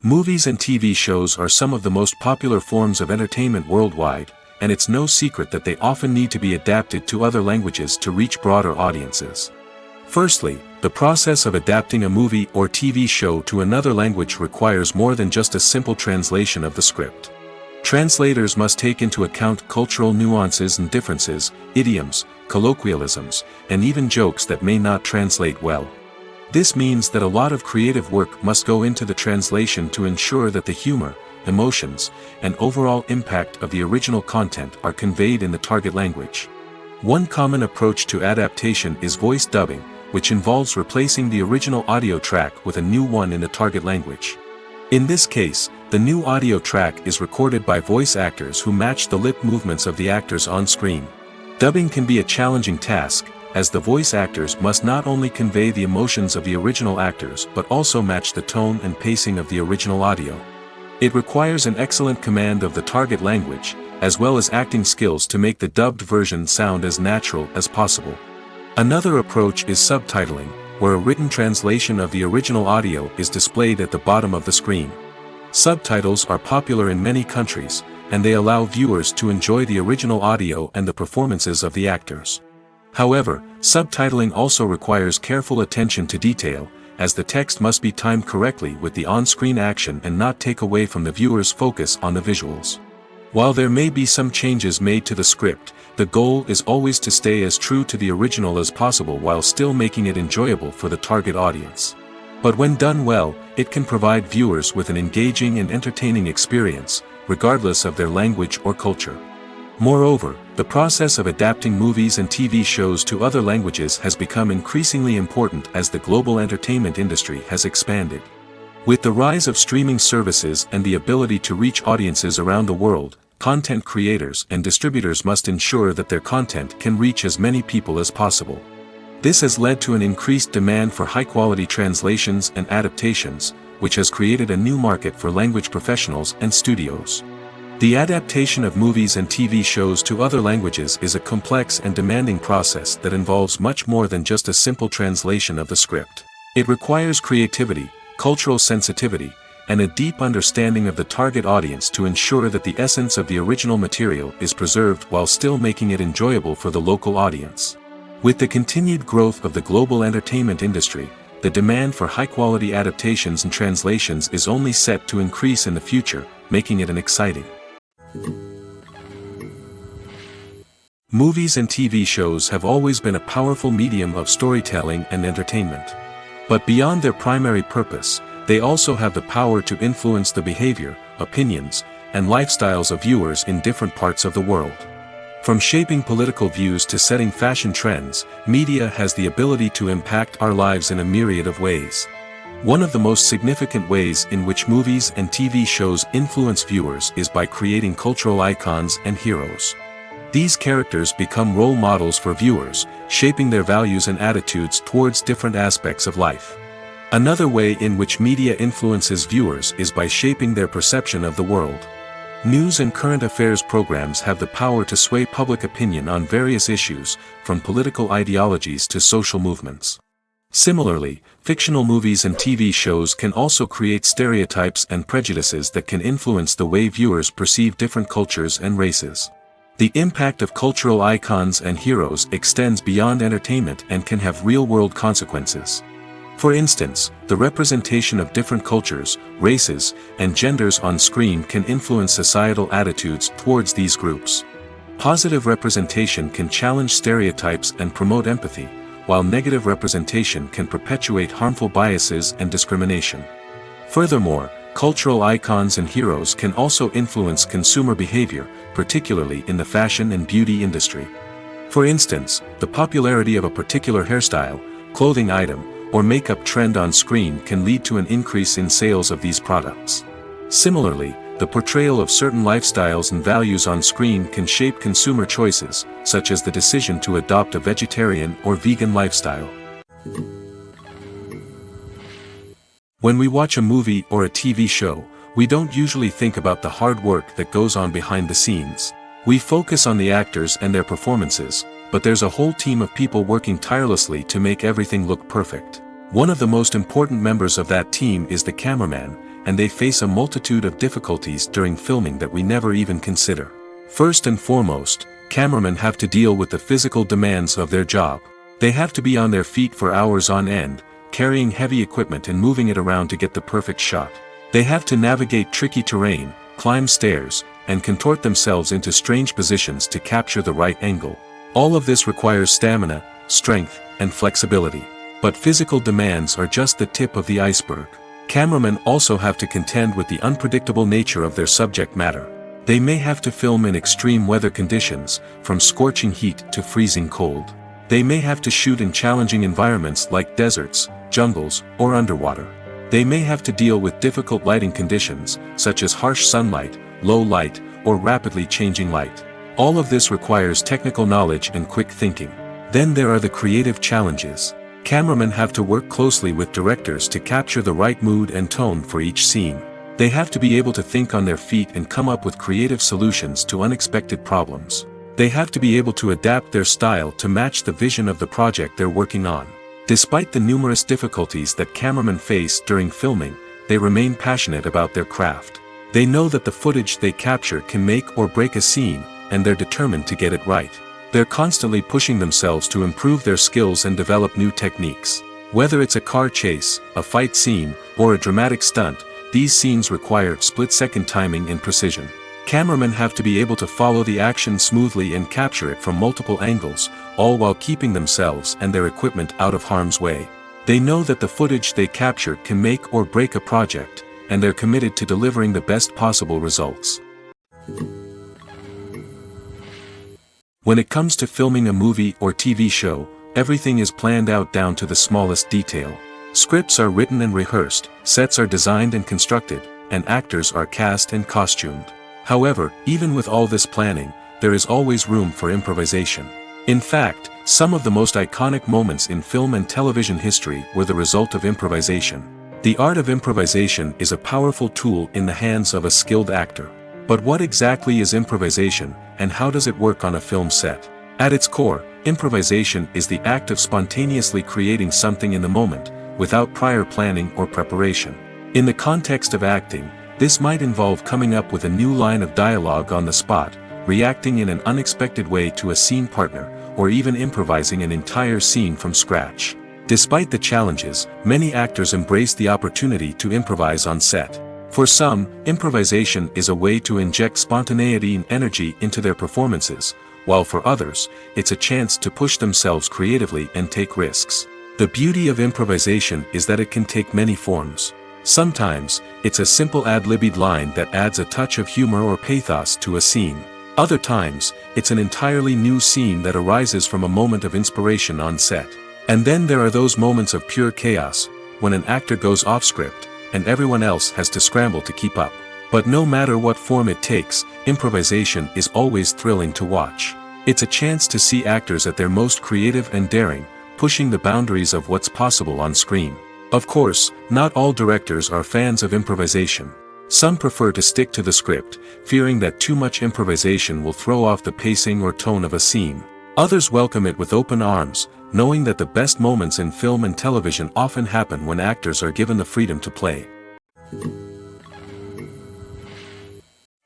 Movies and TV shows are some of the most popular forms of entertainment worldwide, and it's no secret that they often need to be adapted to other languages to reach broader audiences. Firstly, the process of adapting a movie or TV show to another language requires more than just a simple translation of the script. Translators must take into account cultural nuances and differences, idioms, colloquialisms, and even jokes that may not translate well. This means that a lot of creative work must go into the translation to ensure that the humor, emotions, and overall impact of the original content are conveyed in the target language. One common approach to adaptation is voice dubbing, which involves replacing the original audio track with a new one in the target language. In this case, The new audio track is recorded by voice actors who match the lip movements of the actors on screen. Dubbing can be a challenging task, as the voice actors must not only convey the emotions of the original actors but also match the tone and pacing of the original audio. It requires an excellent command of the target language, as well as acting skills to make the dubbed version sound as natural as possible. Another approach is subtitling, where a written translation of the original audio is displayed at the bottom of the screen. Subtitles are popular in many countries, and they allow viewers to enjoy the original audio and the performances of the actors. However, subtitling also requires careful attention to detail, as the text must be timed correctly with the on-screen action and not take away from the viewer's focus on the visuals. While there may be some changes made to the script, the goal is always to stay as true to the original as possible while still making it enjoyable for the target audience. But when done well, it can provide viewers with an engaging and entertaining experience, regardless of their language or culture. Moreover, the process of adapting movies and TV shows to other languages has become increasingly important as the global entertainment industry has expanded. With the rise of streaming services and the ability to reach audiences around the world, content creators and distributors must ensure that their content can reach as many people as possible. This has led to an increased demand for high-quality translations and adaptations, which has created a new market for language professionals and studios. The adaptation of movies and TV shows to other languages is a complex and demanding process that involves much more than just a simple translation of the script. It requires creativity, cultural sensitivity, and a deep understanding of the target audience to ensure that the essence of the original material is preserved while still making it enjoyable for the local audience. With the continued growth of the global entertainment industry, the demand for high-quality adaptations and translations is only set to increase in the future, making it an exciting. Movies and TV shows have always been a powerful medium of storytelling and entertainment. But beyond their primary purpose, they also have the power to influence the behavior, opinions, and lifestyles of viewers in different parts of the world. From shaping political views to setting fashion trends, media has the ability to impact our lives in a myriad of ways. One of the most significant ways in which movies and TV shows influence viewers is by creating cultural icons and heroes. These characters become role models for viewers, shaping their values and attitudes towards different aspects of life. Another way in which media influences viewers is by shaping their perception of the world. News and current affairs programs have the power to sway public opinion on various issues, from political ideologies to social movements. Similarly, fictional movies and TV shows can also create stereotypes and prejudices that can influence the way viewers perceive different cultures and races. The impact of cultural icons and heroes extends beyond entertainment and can have real-world consequences. For instance, the representation of different cultures, races, and genders on screen can influence societal attitudes towards these groups. Positive representation can challenge stereotypes and promote empathy, while negative representation can perpetuate harmful biases and discrimination. Furthermore, cultural icons and heroes can also influence consumer behavior, particularly in the fashion and beauty industry. For instance, the popularity of a particular hairstyle, clothing item, or makeup trend on screen can lead to an increase in sales of these products. Similarly, the portrayal of certain lifestyles and values on screen can shape consumer choices, such as the decision to adopt a vegetarian or vegan lifestyle. When we watch a movie or a TV show, we don't usually think about the hard work that goes on behind the scenes. We focus on the actors and their performances, but there's a whole team of people working tirelessly to make everything look perfect. One of the most important members of that team is the cameraman, and they face a multitude of difficulties during filming that we never even consider. First and foremost, cameramen have to deal with the physical demands of their job. They have to be on their feet for hours on end, carrying heavy equipment and moving it around to get the perfect shot. They have to navigate tricky terrain, climb stairs, and contort themselves into strange positions to capture the right angle. All of this requires stamina, strength, and flexibility. But physical demands are just the tip of the iceberg. Cameramen also have to contend with the unpredictable nature of their subject matter. They may have to film in extreme weather conditions, from scorching heat to freezing cold. They may have to shoot in challenging environments like deserts, jungles, or underwater. They may have to deal with difficult lighting conditions, such as harsh sunlight, low light, or rapidly changing light. All of this requires technical knowledge and quick thinking. Then there are the creative challenges. Cameramen have to work closely with directors to capture the right mood and tone for each scene. They have to be able to think on their feet and come up with creative solutions to unexpected problems. They have to be able to adapt their style to match the vision of the project they're working on. Despite the numerous difficulties that cameramen face during filming, they remain passionate about their craft. They know that the footage they capture can make or break a scene, and they're determined to get it right. They're constantly pushing themselves to improve their skills and develop new techniques. Whether it's a car chase, a fight scene, or a dramatic stunt, these scenes require split-second timing and precision. Cameramen have to be able to follow the action smoothly and capture it from multiple angles, all while keeping themselves and their equipment out of harm's way. They know that the footage they capture can make or break a project, and they're committed to delivering the best possible results. When it comes to filming a movie or TV show, everything is planned out down to the smallest detail. Scripts are written and rehearsed, sets are designed and constructed, and actors are cast and costumed. However, even with all this planning, there is always room for improvisation. In fact, some of the most iconic moments in film and television history were the result of improvisation. The art of improvisation is a powerful tool in the hands of a skilled actor. But what exactly is improvisation, and how does it work on a film set? At its core, improvisation is the act of spontaneously creating something in the moment, without prior planning or preparation. In the context of acting, this might involve coming up with a new line of dialogue on the spot, reacting in an unexpected way to a scene partner, or even improvising an entire scene from scratch. Despite the challenges, many actors embrace the opportunity to improvise on set. For some, improvisation is a way to inject spontaneity and energy into their performances, while for others, it's a chance to push themselves creatively and take risks. The beauty of improvisation is that it can take many forms. Sometimes, it's a simple ad-libbed line that adds a touch of humor or pathos to a scene. Other times, it's an entirely new scene that arises from a moment of inspiration on set. And then there are those moments of pure chaos, when an actor goes off script, and everyone else has to scramble to keep up. But no matter what form it takes, improvisation is always thrilling to watch. It's a chance to see actors at their most creative and daring, pushing the boundaries of what's possible on screen. Of course, not all directors are fans of improvisation. Some prefer to stick to the script, fearing that too much improvisation will throw off the pacing or tone of a scene. Others welcome it with open arms, knowing that the best moments in film and television often happen when actors are given the freedom to play.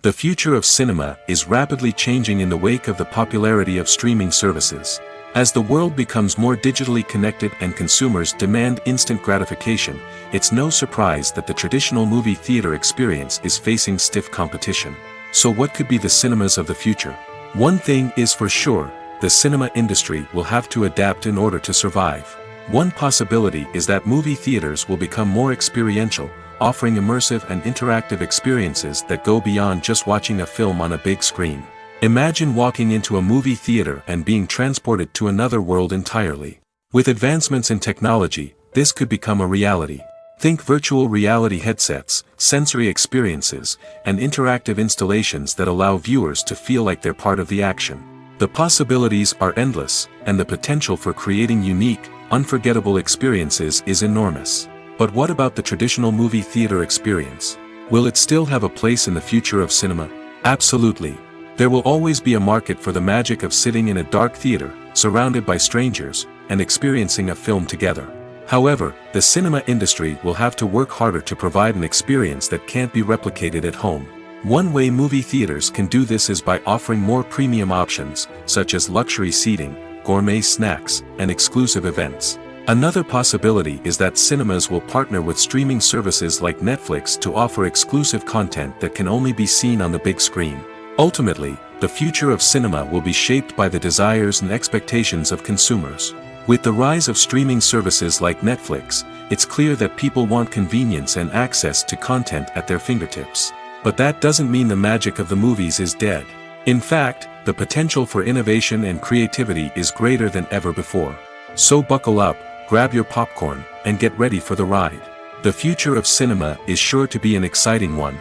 The future of cinema is rapidly changing in the wake of the popularity of streaming services. As the world becomes more digitally connected and consumers demand instant gratification, it's no surprise that the traditional movie theater experience is facing stiff competition. So what could be the cinemas of the future? One thing is for sure, the cinema industry will have to adapt in order to survive. One possibility is that movie theaters will become more experiential, offering immersive and interactive experiences that go beyond just watching a film on a big screen. Imagine walking into a movie theater and being transported to another world entirely. With advancements in technology, this could become a reality. Think virtual reality headsets, sensory experiences, and interactive installations that allow viewers to feel like they're part of the action. The possibilities are endless, and the potential for creating unique, unforgettable experiences is enormous. But what about the traditional movie theater experience? Will it still have a place in the future of cinema? Absolutely. There will always be a market for the magic of sitting in a dark theater, surrounded by strangers, and experiencing a film together. However, the cinema industry will have to work harder to provide an experience that can't be replicated at home. One way movie theaters can do this is by offering more premium options, such as luxury seating, gourmet snacks, and exclusive events. Another possibility is that cinemas will partner with streaming services like Netflix to offer exclusive content that can only be seen on the big screen. Ultimately, the future of cinema will be shaped by the desires and expectations of consumers. With the rise of streaming services like Netflix, it's clear that people want convenience and access to content at their fingertips. But that doesn't mean the magic of the movies is dead. In fact, the potential for innovation and creativity is greater than ever before. So buckle up, grab your popcorn, and get ready for the ride. The future of cinema is sure to be an exciting one.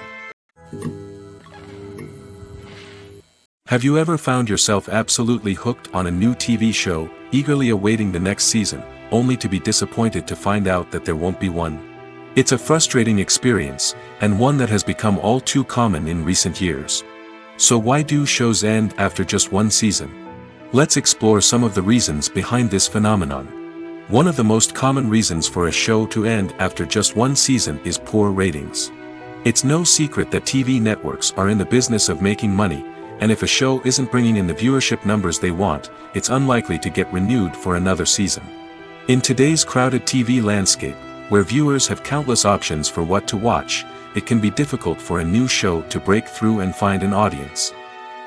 Have you ever found yourself absolutely hooked on a new TV show, eagerly awaiting the next season, only to be disappointed to find out that there won't be one? It's a frustrating experience, and one that has become all too common in recent years. So why do shows end after just one season? Let's explore some of the reasons behind this phenomenon. One of the most common reasons for a show to end after just one season is poor ratings. It's no secret that TV networks are in the business of making money, and if a show isn't bringing in the viewership numbers they want, it's unlikely to get renewed for another season. In today's crowded TV landscape, where viewers have countless options for what to watch, it can be difficult for a new show to break through and find an audience.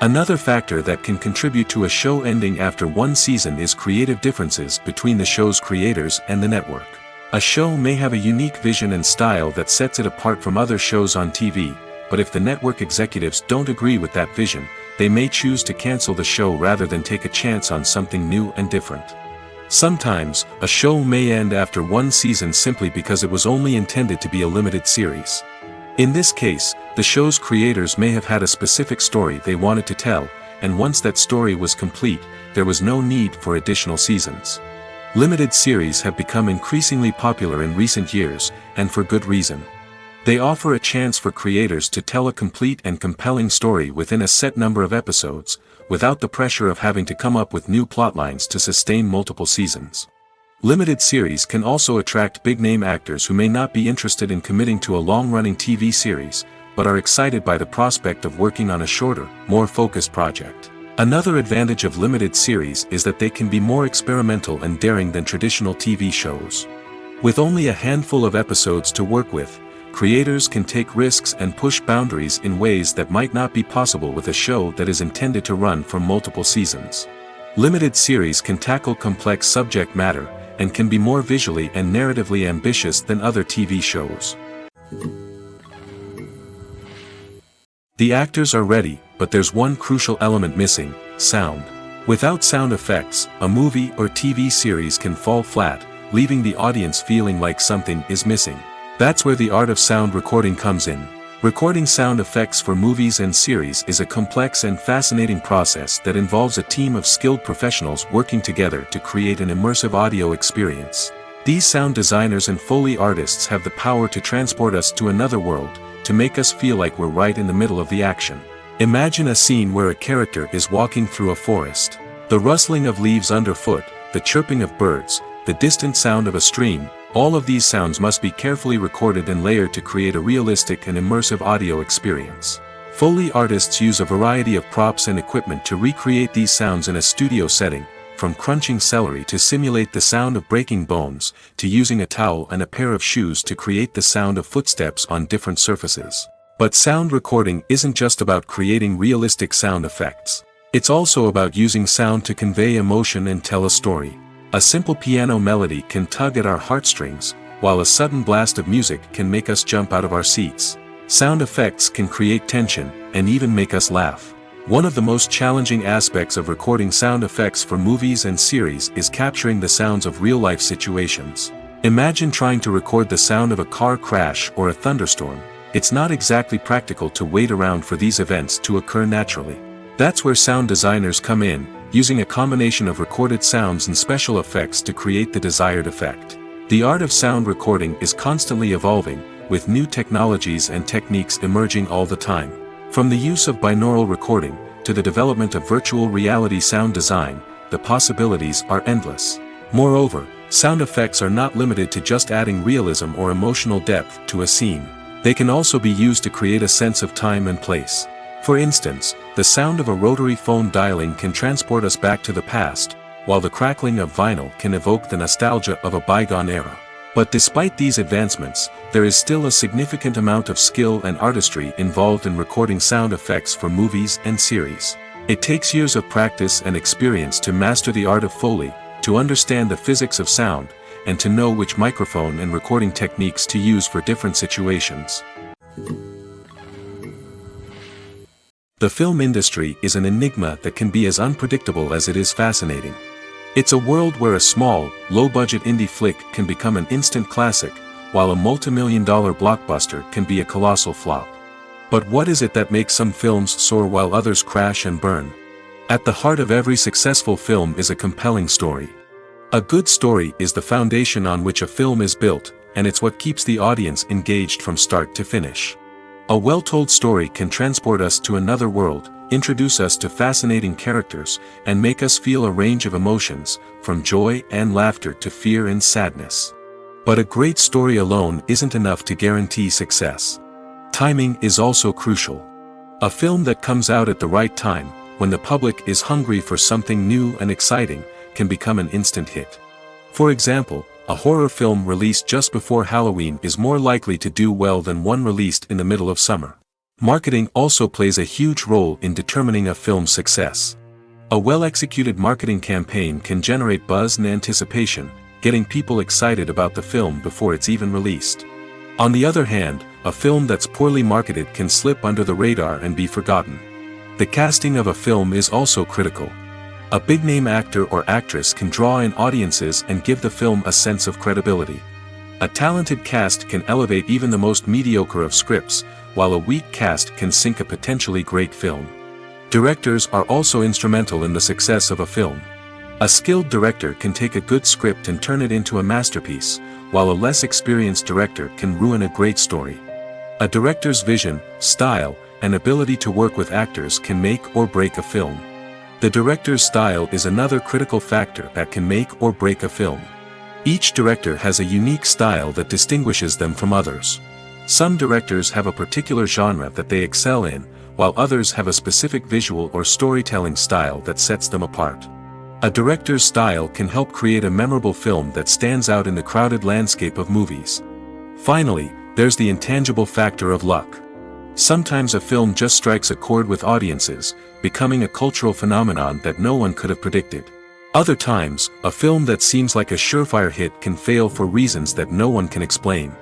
Another factor that can contribute to a show ending after one season is creative differences between the show's creators and the network. A show may have a unique vision and style that sets it apart from other shows on TV, but if the network executives don't agree with that vision, they may choose to cancel the show rather than take a chance on something new and different. Sometimes, a show may end after one season simply because it was only intended to be a limited series. In this case, the show's creators may have had a specific story they wanted to tell, and once that story was complete, there was no need for additional seasons. Limited series have become increasingly popular in recent years, and for good reason. They offer a chance for creators to tell a complete and compelling story within a set number of episodes, without the pressure of having to come up with new plotlines to sustain multiple seasons. Limited series can also attract big-name actors who may not be interested in committing to a long-running TV series, but are excited by the prospect of working on a shorter, more focused project. Another advantage of limited series is that they can be more experimental and daring than traditional TV shows. With only a handful of episodes to work with, creators can take risks and push boundaries in ways that might not be possible with a show that is intended to run for multiple seasons. Limited series can tackle complex subject matter, and can be more visually and narratively ambitious than other TV shows. The actors are ready, but there's one crucial element missing: sound. Without sound effects, a movie or TV series can fall flat, leaving the audience feeling like something is missing. That's where the art of sound recording comes in. Recording sound effects for movies and series is a complex and fascinating process that involves a team of skilled professionals working together to create an immersive audio experience. These sound designers and Foley artists have the power to transport us to another world, to make us feel like we're right in the middle of the action. Imagine a scene where a character is walking through a forest. The rustling of leaves underfoot, the chirping of birds, the distant sound of a stream, all of these sounds must be carefully recorded and layered to create a realistic and immersive audio experience. Foley artists use a variety of props and equipment to recreate these sounds in a studio setting, from crunching celery to simulate the sound of breaking bones, to using a towel and a pair of shoes to create the sound of footsteps on different surfaces. But sound recording isn't just about creating realistic sound effects. It's also about using sound to convey emotion and tell a story. A simple piano melody can tug at our heartstrings, while a sudden blast of music can make us jump out of our seats. Sound effects can create tension, and even make us laugh. One of the most challenging aspects of recording sound effects for movies and series is capturing the sounds of real-life situations. Imagine trying to record the sound of a car crash or a thunderstorm. It's not exactly practical to wait around for these events to occur naturally. That's where sound designers come in, using a combination of recorded sounds and special effects to create the desired effect. The art of sound recording is constantly evolving, with new technologies and techniques emerging all the time. From the use of binaural recording, to the development of virtual reality sound design, the possibilities are endless. Moreover, sound effects are not limited to just adding realism or emotional depth to a scene. They can also be used to create a sense of time and place. For instance, the sound of a rotary phone dialing can transport us back to the past, while the crackling of vinyl can evoke the nostalgia of a bygone era. But despite these advancements, there is still a significant amount of skill and artistry involved in recording sound effects for movies and series. It takes years of practice and experience to master the art of Foley, to understand the physics of sound, and to know which microphone and recording techniques to use for different situations. The film industry is an enigma that can be as unpredictable as it is fascinating. It's a world where a small, low-budget indie flick can become an instant classic, while a multi-million-dollar blockbuster can be a colossal flop. But what is it that makes some films soar while others crash and burn? At the heart of every successful film is a compelling story. A good story is the foundation on which a film is built, and it's what keeps the audience engaged from start to finish. A well-told story can transport us to another world, introduce us to fascinating characters, and make us feel a range of emotions, from joy and laughter to fear and sadness. But a great story alone isn't enough to guarantee success. Timing is also crucial. A film that comes out at the right time, when the public is hungry for something new and exciting, can become an instant hit. For example, a horror film released just before Halloween is more likely to do well than one released in the middle of summer. Marketing also plays a huge role in determining a film's success. A well-executed marketing campaign can generate buzz and anticipation, getting people excited about the film before it's even released. On the other hand, a film that's poorly marketed can slip under the radar and be forgotten. The casting of a film is also critical. A big-name actor or actress can draw in audiences and give the film a sense of credibility. A talented cast can elevate even the most mediocre of scripts, while a weak cast can sink a potentially great film. Directors are also instrumental in the success of a film. A skilled director can take a good script and turn it into a masterpiece, while a less experienced director can ruin a great story. A director's vision, style, and ability to work with actors can make or break a film. The director's style is another critical factor that can make or break a film. Each director has a unique style that distinguishes them from others. Some directors have a particular genre that they excel in, while others have a specific visual or storytelling style that sets them apart. A director's style can help create a memorable film that stands out in the crowded landscape of movies. Finally, there's the intangible factor of luck. Sometimes a film just strikes a chord with audiences, becoming a cultural phenomenon that no one could have predicted. Other times, a film that seems like a surefire hit can fail for reasons that no one can explain.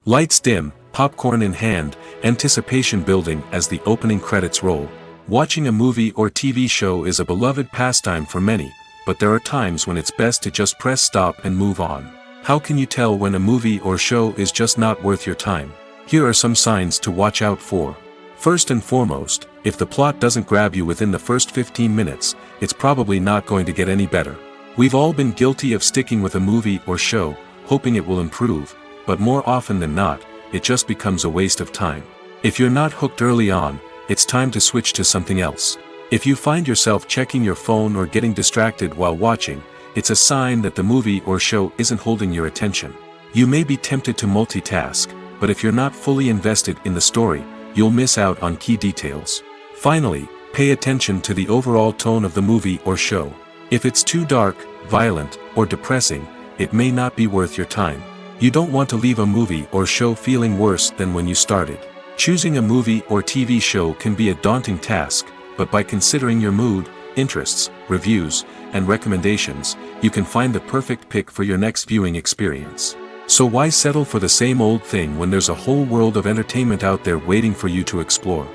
Lights dim, popcorn in hand, anticipation building as the opening credits roll. Watching a movie or TV show is a beloved pastime for many, but there are times when it's best to just press stop and move on. How can you tell when a movie or show is just not worth your time? Here are some signs to watch out for. First and foremost, if the plot doesn't grab you within the first 15 minutes, it's probably not going to get any better. We've all been guilty of sticking with a movie or show, hoping it will improve, but more often than not, it just becomes a waste of time. If you're not hooked early on, it's time to switch to something else. If you find yourself checking your phone or getting distracted while watching, it's a sign that the movie or show isn't holding your attention. You may be tempted to multitask, but if you're not fully invested in the story, you'll miss out on key details. Finally, pay attention to the overall tone of the movie or show. If it's too dark, violent, or depressing, it may not be worth your time. You don't want to leave a movie or show feeling worse than when you started. Choosing a movie or TV show can be a daunting task, but by considering your mood, interests, reviews, and recommendations, you can find the perfect pick for your next viewing experience. So why settle for the same old thing when there's a whole world of entertainment out there waiting for you to explore?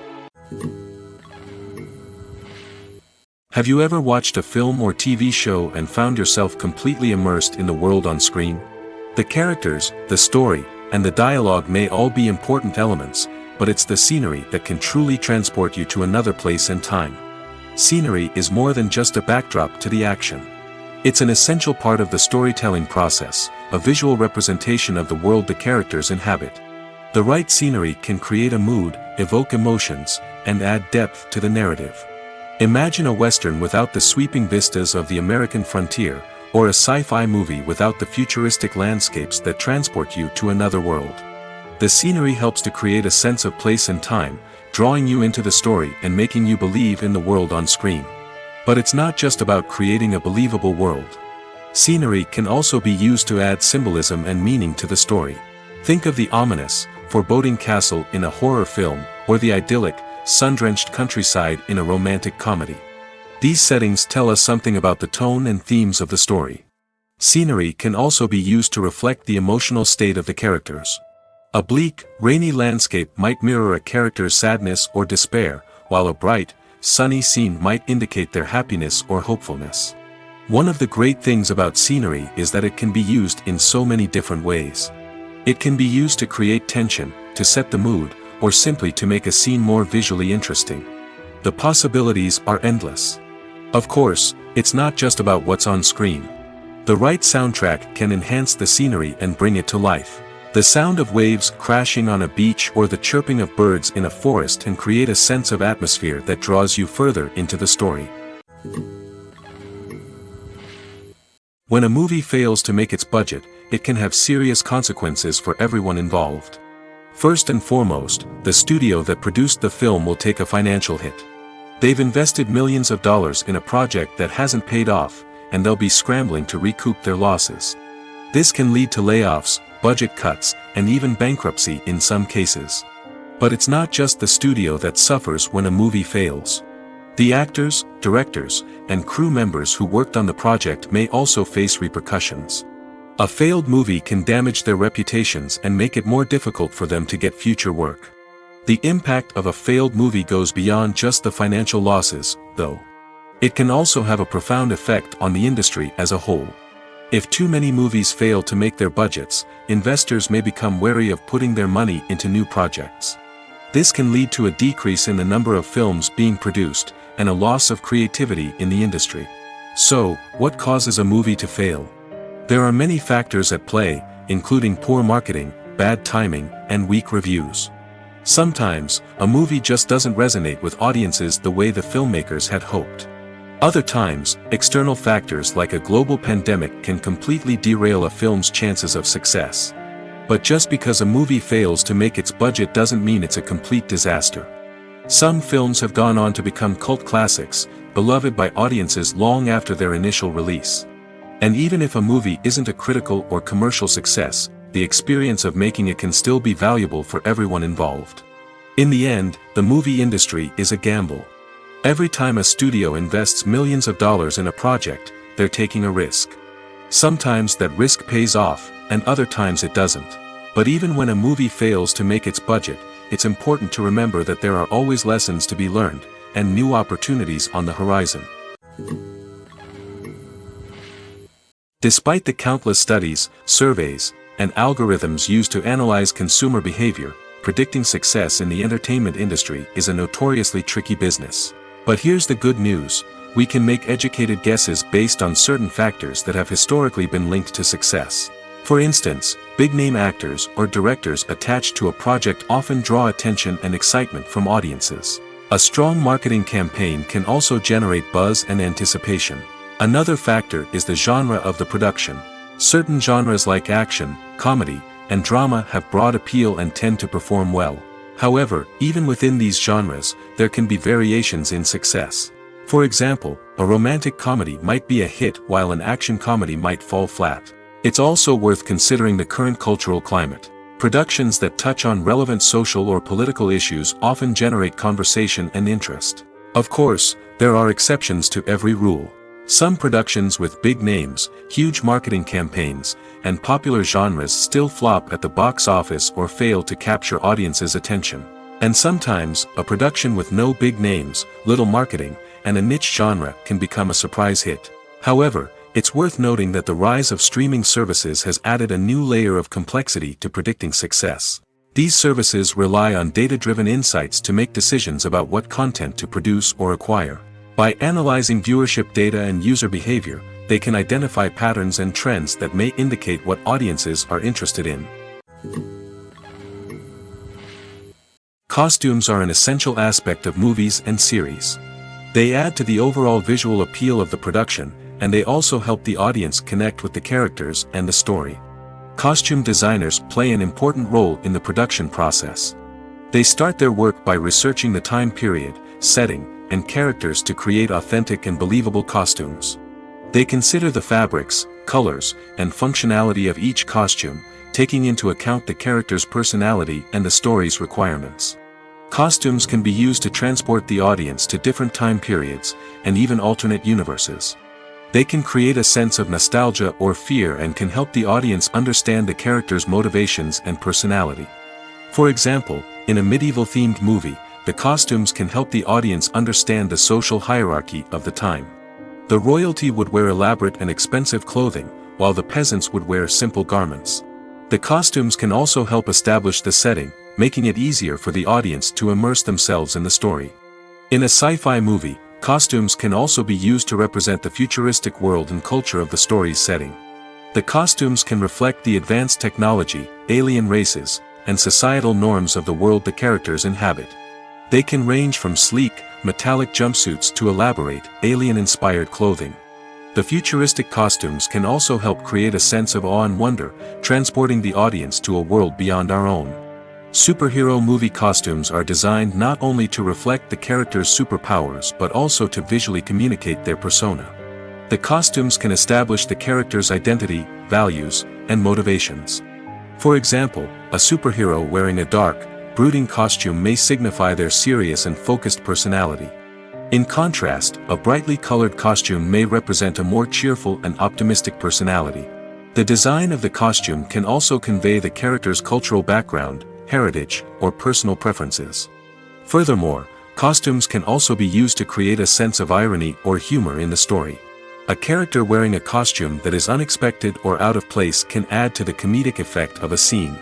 Have you ever watched a film or TV show and found yourself completely immersed in the world on screen? The characters, the story, and the dialogue may all be important elements, but it's the scenery that can truly transport you to another place and time. Scenery is more than just a backdrop to the action. It's an essential part of the storytelling process, a visual representation of the world the characters inhabit. The right scenery can create a mood, evoke emotions, and add depth to the narrative. Imagine a Western without the sweeping vistas of the American frontier, or a sci-fi movie without the futuristic landscapes that transport you to another world. The scenery helps to create a sense of place and time, drawing you into the story and making you believe in the world on screen. But it's not just about creating a believable world. Scenery can also be used to add symbolism and meaning to the story. Think of the ominous, foreboding castle in a horror film, or the idyllic, sun-drenched countryside in a romantic comedy. These settings tell us something about the tone and themes of the story. Scenery can also be used to reflect the emotional state of the characters. A bleak, rainy landscape might mirror a character's sadness or despair, while a bright, sunny scene might indicate their happiness or hopefulness. One of the great things about scenery is that it can be used in so many different ways. It can be used to create tension, to set the mood, or simply to make a scene more visually interesting. The possibilities are endless. Of course, it's not just about what's on screen. The right soundtrack can enhance the scenery and bring it to life. The sound of waves crashing on a beach or the chirping of birds in a forest can create a sense of atmosphere that draws you further into the story. When a movie fails to make its budget, it can have serious consequences for everyone involved. First and foremost, the studio that produced the film will take a financial hit. They've invested millions of dollars in a project that hasn't paid off, and they'll be scrambling to recoup their losses. This can lead to layoffs, budget cuts, and even bankruptcy in some cases. But it's not just the studio that suffers when a movie fails. The actors, directors, and crew members who worked on the project may also face repercussions. A failed movie can damage their reputations and make it more difficult for them to get future work. The impact of a failed movie goes beyond just the financial losses, though. It can also have a profound effect on the industry as a whole. If too many movies fail to make their budgets, investors may become wary of putting their money into new projects. This can lead to a decrease in the number of films being produced, and a loss of creativity in the industry. So, what causes a movie to fail? There are many factors at play, including poor marketing, bad timing, and weak reviews. Sometimes, a movie just doesn't resonate with audiences the way the filmmakers had hoped. Other times, external factors like a global pandemic can completely derail a film's chances of success. But just because a movie fails to make its budget doesn't mean it's a complete disaster. Some films have gone on to become cult classics, beloved by audiences long after their initial release. And even if a movie isn't a critical or commercial success, the experience of making it can still be valuable for everyone involved. In the end, the movie industry is a gamble. Every time a studio invests millions of dollars in a project, they're taking a risk. Sometimes that risk pays off, and other times it doesn't. But even when a movie fails to make its budget, it's important to remember that there are always lessons to be learned, and new opportunities on the horizon. Despite the countless studies, surveys, and algorithms used to analyze consumer behavior, predicting success in the entertainment industry is a notoriously tricky business. But here's the good news: we can make educated guesses based on certain factors that have historically been linked to success. For instance, big-name actors or directors attached to a project often draw attention and excitement from audiences. A strong marketing campaign can also generate buzz and anticipation. Another factor is the genre of the production. Certain genres like action, comedy, and drama have broad appeal and tend to perform well. However, even within these genres, there can be variations in success. For example, a romantic comedy might be a hit while an action comedy might fall flat. It's also worth considering the current cultural climate. Productions that touch on relevant social or political issues often generate conversation and interest. Of course, there are exceptions to every rule. Some productions with big names, huge marketing campaigns, and popular genres still flop at the box office or fail to capture audiences' attention. And sometimes, a production with no big names, little marketing, and a niche genre can become a surprise hit. However, it's worth noting that the rise of streaming services has added a new layer of complexity to predicting success. These services rely on data-driven insights to make decisions about what content to produce or acquire. By analyzing viewership data and user behavior, they can identify patterns and trends that may indicate what audiences are interested in. Costumes are an essential aspect of movies and series. They add to the overall visual appeal of the production, and they also help the audience connect with the characters and the story. Costume designers play an important role in the production process. They start their work by researching the time period, setting, and characters to create authentic and believable costumes. They consider the fabrics, colors, and functionality of each costume, taking into account the character's personality and the story's requirements. Costumes can be used to transport the audience to different time periods, and even alternate universes. They can create a sense of nostalgia or fear and can help the audience understand the character's motivations and personality. For example, in a medieval-themed movie, the costumes can help the audience understand the social hierarchy of the time. The royalty would wear elaborate and expensive clothing, while the peasants would wear simple garments. The costumes can also help establish the setting, making it easier for the audience to immerse themselves in the story. In a sci-fi movie, costumes can also be used to represent the futuristic world and culture of the story's setting. The costumes can reflect the advanced technology, alien races, and societal norms of the world the characters inhabit. They can range from sleek, metallic jumpsuits to elaborate, alien-inspired clothing. The futuristic costumes can also help create a sense of awe and wonder, transporting the audience to a world beyond our own. Superhero movie costumes are designed not only to reflect the character's superpowers but also to visually communicate their persona. The costumes can establish the character's identity, values, and motivations. For example, a superhero wearing a dark, brooding costume may signify their serious and focused personality. In contrast, a brightly colored costume may represent a more cheerful and optimistic personality. The design of the costume can also convey the character's cultural background, heritage, or personal preferences. Furthermore, costumes can also be used to create a sense of irony or humor in the story. A character wearing a costume that is unexpected or out of place can add to the comedic effect of a scene.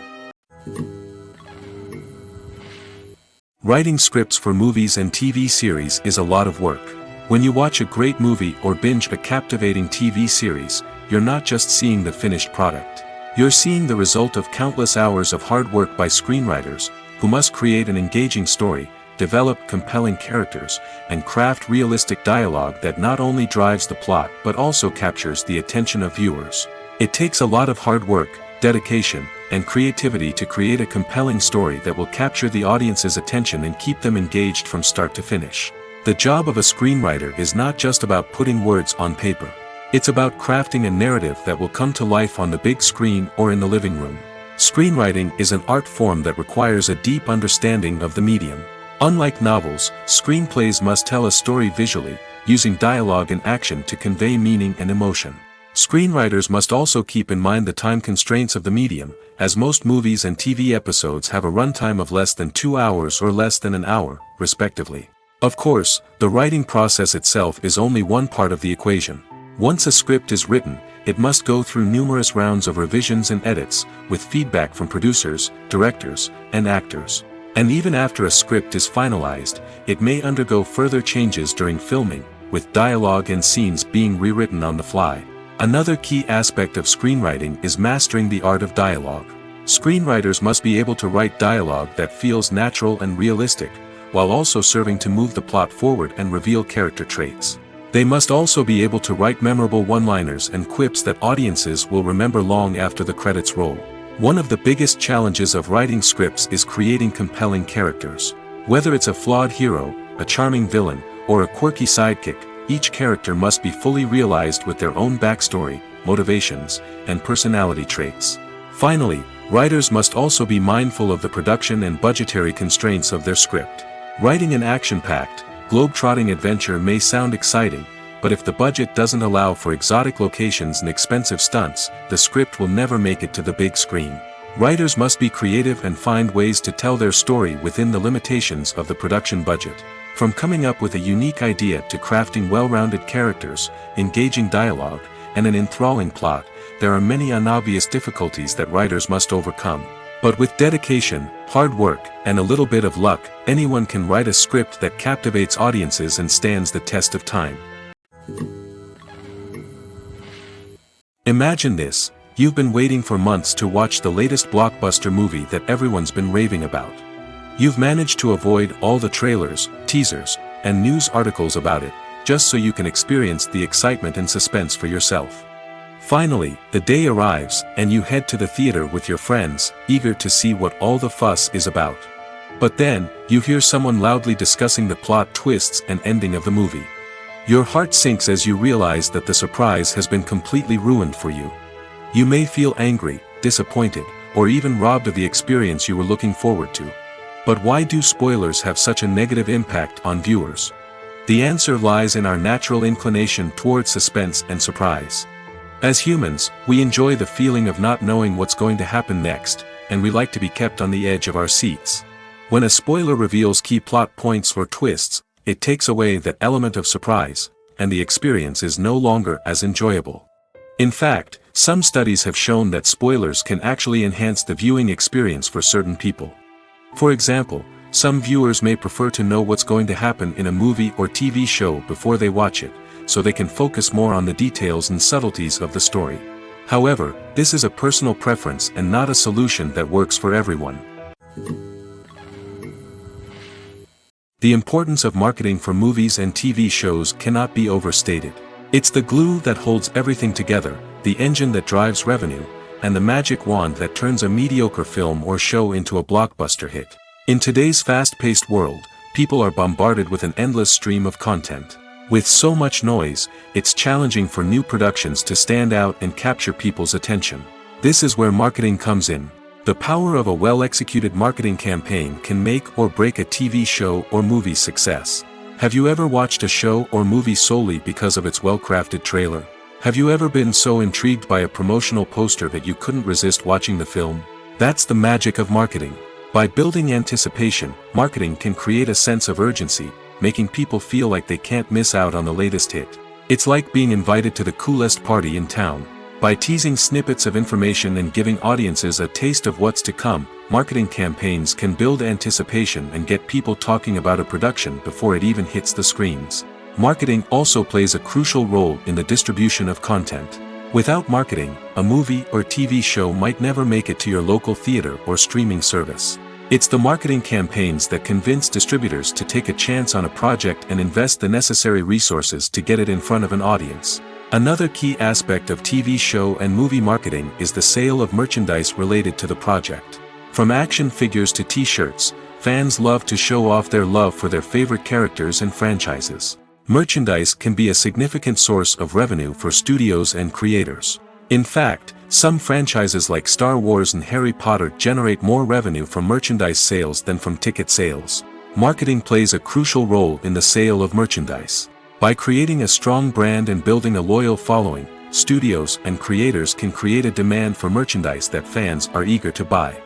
Writing scripts for movies and TV series is a lot of work. When you watch a great movie or binge a captivating TV series, you're not just seeing the finished product. You're seeing the result of countless hours of hard work by screenwriters, who must create an engaging story, develop compelling characters, and craft realistic dialogue that not only drives the plot but also captures the attention of viewers. It takes a lot of hard work, dedication, and creativity to create a compelling story that will capture the audience's attention and keep them engaged from start to finish. The job of a screenwriter is not just about putting words on paper. It's about crafting a narrative that will come to life on the big screen or in the living room. Screenwriting is an art form that requires a deep understanding of the medium. Unlike novels, screenplays must tell a story visually, using dialogue and action to convey meaning and emotion. Screenwriters must also keep in mind the time constraints of the medium, as most movies and TV episodes have a runtime of less than 2 hours or less than an hour, respectively. Of course, the writing process itself is only one part of the equation. Once a script is written, it must go through numerous rounds of revisions and edits, with feedback from producers, directors, and actors. And even after a script is finalized, it may undergo further changes during filming, with dialogue and scenes being rewritten on the fly. Another key aspect of screenwriting is mastering the art of dialogue. Screenwriters must be able to write dialogue that feels natural and realistic, while also serving to move the plot forward and reveal character traits. They must also be able to write memorable one-liners and quips that audiences will remember long after the credits roll. One of the biggest challenges of writing scripts is creating compelling characters. Whether it's a flawed hero, a charming villain, or a quirky sidekick, each character must be fully realized with their own backstory, motivations, and personality traits. Finally, writers must also be mindful of the production and budgetary constraints of their script. Writing an action-packed, globe-trotting adventure may sound exciting, but if the budget doesn't allow for exotic locations and expensive stunts, the script will never make it to the big screen. Writers must be creative and find ways to tell their story within the limitations of the production budget. From coming up with a unique idea to crafting well-rounded characters, engaging dialogue, and an enthralling plot, there are many unobvious difficulties that writers must overcome. But with dedication, hard work, and a little bit of luck, anyone can write a script that captivates audiences and stands the test of time. Imagine this: you've been waiting for months to watch the latest blockbuster movie that everyone's been raving about. You've managed to avoid all the trailers, teasers, and news articles about it, just so you can experience the excitement and suspense for yourself. Finally, the day arrives, and you head to the theater with your friends, eager to see what all the fuss is about. But then, you hear someone loudly discussing the plot twists and ending of the movie. Your heart sinks as you realize that the surprise has been completely ruined for you. You may feel angry, disappointed, or even robbed of the experience you were looking forward to. But why do spoilers have such a negative impact on viewers? The answer lies in our natural inclination toward suspense and surprise. As humans, we enjoy the feeling of not knowing what's going to happen next, and we like to be kept on the edge of our seats. When a spoiler reveals key plot points or twists, it takes away that element of surprise, and the experience is no longer as enjoyable. In fact, some studies have shown that spoilers can actually enhance the viewing experience for certain people. For example, some viewers may prefer to know what's going to happen in a movie or TV show before they watch it, so they can focus more on the details and subtleties of the story. However, this is a personal preference and not a solution that works for everyone. The importance of marketing for movies and TV shows cannot be overstated. It's the glue that holds everything together, the engine that drives revenue, and the magic wand that turns a mediocre film or show into a blockbuster hit. In today's fast-paced world, people are bombarded with an endless stream of content. With so much noise, it's challenging for new productions to stand out and capture people's attention. This is where marketing comes in. The power of a well-executed marketing campaign can make or break a TV show or movie's success. Have you ever watched a show or movie solely because of its well-crafted trailer? Have you ever been so intrigued by a promotional poster that you couldn't resist watching the film? That's the magic of marketing. By building anticipation, marketing can create a sense of urgency, making people feel like they can't miss out on the latest hit. It's like being invited to the coolest party in town. By teasing snippets of information and giving audiences a taste of what's to come, marketing campaigns can build anticipation and get people talking about a production before it even hits the screens. Marketing also plays a crucial role in the distribution of content. Without marketing, a movie or TV show might never make it to your local theater or streaming service. It's the marketing campaigns that convince distributors to take a chance on a project and invest the necessary resources to get it in front of an audience. Another key aspect of TV show and movie marketing is the sale of merchandise related to the project. From action figures to t-shirts, fans love to show off their love for their favorite characters and franchises. Merchandise can be a significant source of revenue for studios and creators. In fact, some franchises like Star Wars and Harry Potter generate more revenue from merchandise sales than from ticket sales. Marketing plays a crucial role in the sale of merchandise. By creating a strong brand and building a loyal following, studios and creators can create a demand for merchandise that fans are eager to buy.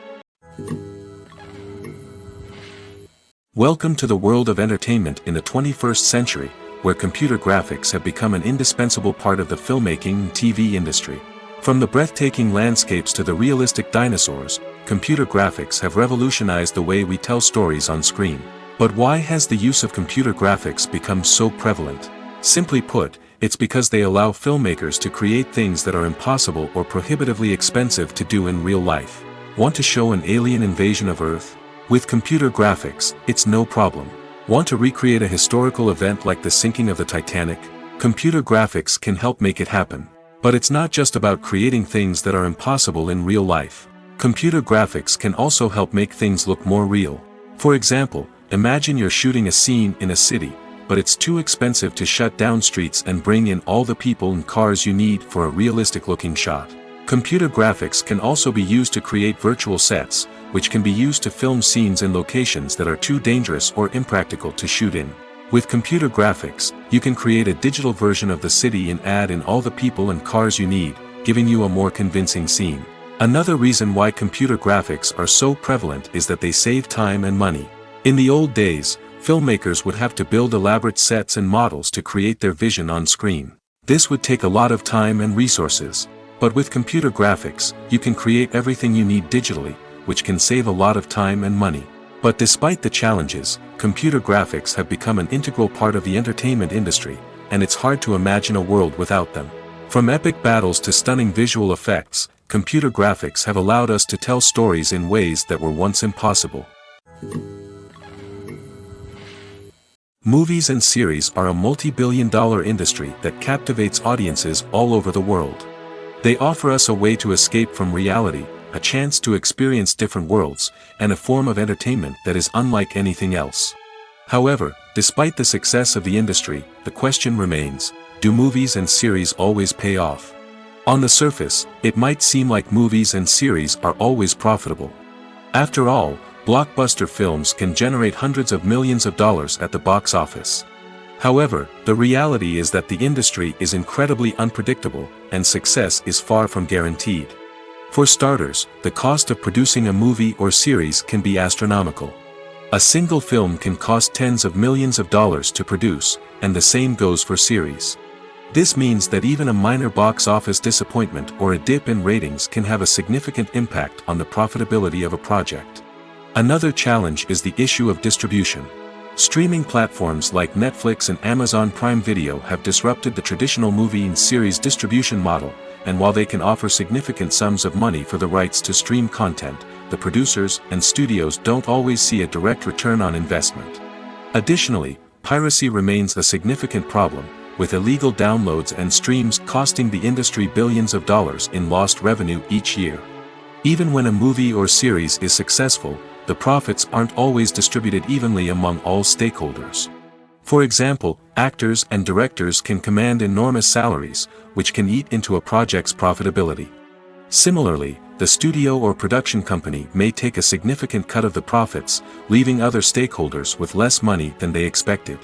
Welcome to the world of entertainment in the 21st century, where computer graphics have become an indispensable part of the filmmaking and TV industry. From the breathtaking landscapes to the realistic dinosaurs, computer graphics have revolutionized the way we tell stories on screen. But why has the use of computer graphics become so prevalent? Simply put, it's because they allow filmmakers to create things that are impossible or prohibitively expensive to do in real life. Want to show an alien invasion of Earth? With computer graphics, it's no problem. Want to recreate a historical event like the sinking of the Titanic? Computer graphics can help make it happen. But it's not just about creating things that are impossible in real life. Computer graphics can also help make things look more real. For example, imagine you're shooting a scene in a city, but it's too expensive to shut down streets and bring in all the people and cars you need for a realistic-looking shot. Computer graphics can also be used to create virtual sets, which can be used to film scenes in locations that are too dangerous or impractical to shoot in. With computer graphics, you can create a digital version of the city and add in all the people and cars you need, giving you a more convincing scene. Another reason why computer graphics are so prevalent is that they save time and money. In the old days, filmmakers would have to build elaborate sets and models to create their vision on screen. This would take a lot of time and resources. But with computer graphics, you can create everything you need digitally, which can save a lot of time and money. But despite the challenges, computer graphics have become an integral part of the entertainment industry, and it's hard to imagine a world without them. From epic battles to stunning visual effects, computer graphics have allowed us to tell stories in ways that were once impossible. Movies and series are a multi-billion-dollar industry that captivates audiences all over the world. They offer us a way to escape from reality, a chance to experience different worlds, and a form of entertainment that is unlike anything else. However, despite the success of the industry, the question remains, do movies and series always pay off? On the surface, it might seem like movies and series are always profitable. After all, blockbuster films can generate hundreds of millions of dollars at the box office. However, the reality is that the industry is incredibly unpredictable, and success is far from guaranteed. For starters, the cost of producing a movie or series can be astronomical. A single film can cost tens of millions of dollars to produce, and the same goes for series. This means that even a minor box office disappointment or a dip in ratings can have a significant impact on the profitability of a project. Another challenge is the issue of distribution. Streaming platforms like Netflix and Amazon Prime Video have disrupted the traditional movie and series distribution model, and while they can offer significant sums of money for the rights to stream content, the producers and studios don't always see a direct return on investment. Additionally, piracy remains a significant problem, with illegal downloads and streams costing the industry billions of dollars in lost revenue each year. Even when a movie or series is successful, the profits aren't always distributed evenly among all stakeholders. For example, actors and directors can command enormous salaries, which can eat into a project's profitability. Similarly, the studio or production company may take a significant cut of the profits, leaving other stakeholders with less money than they expected.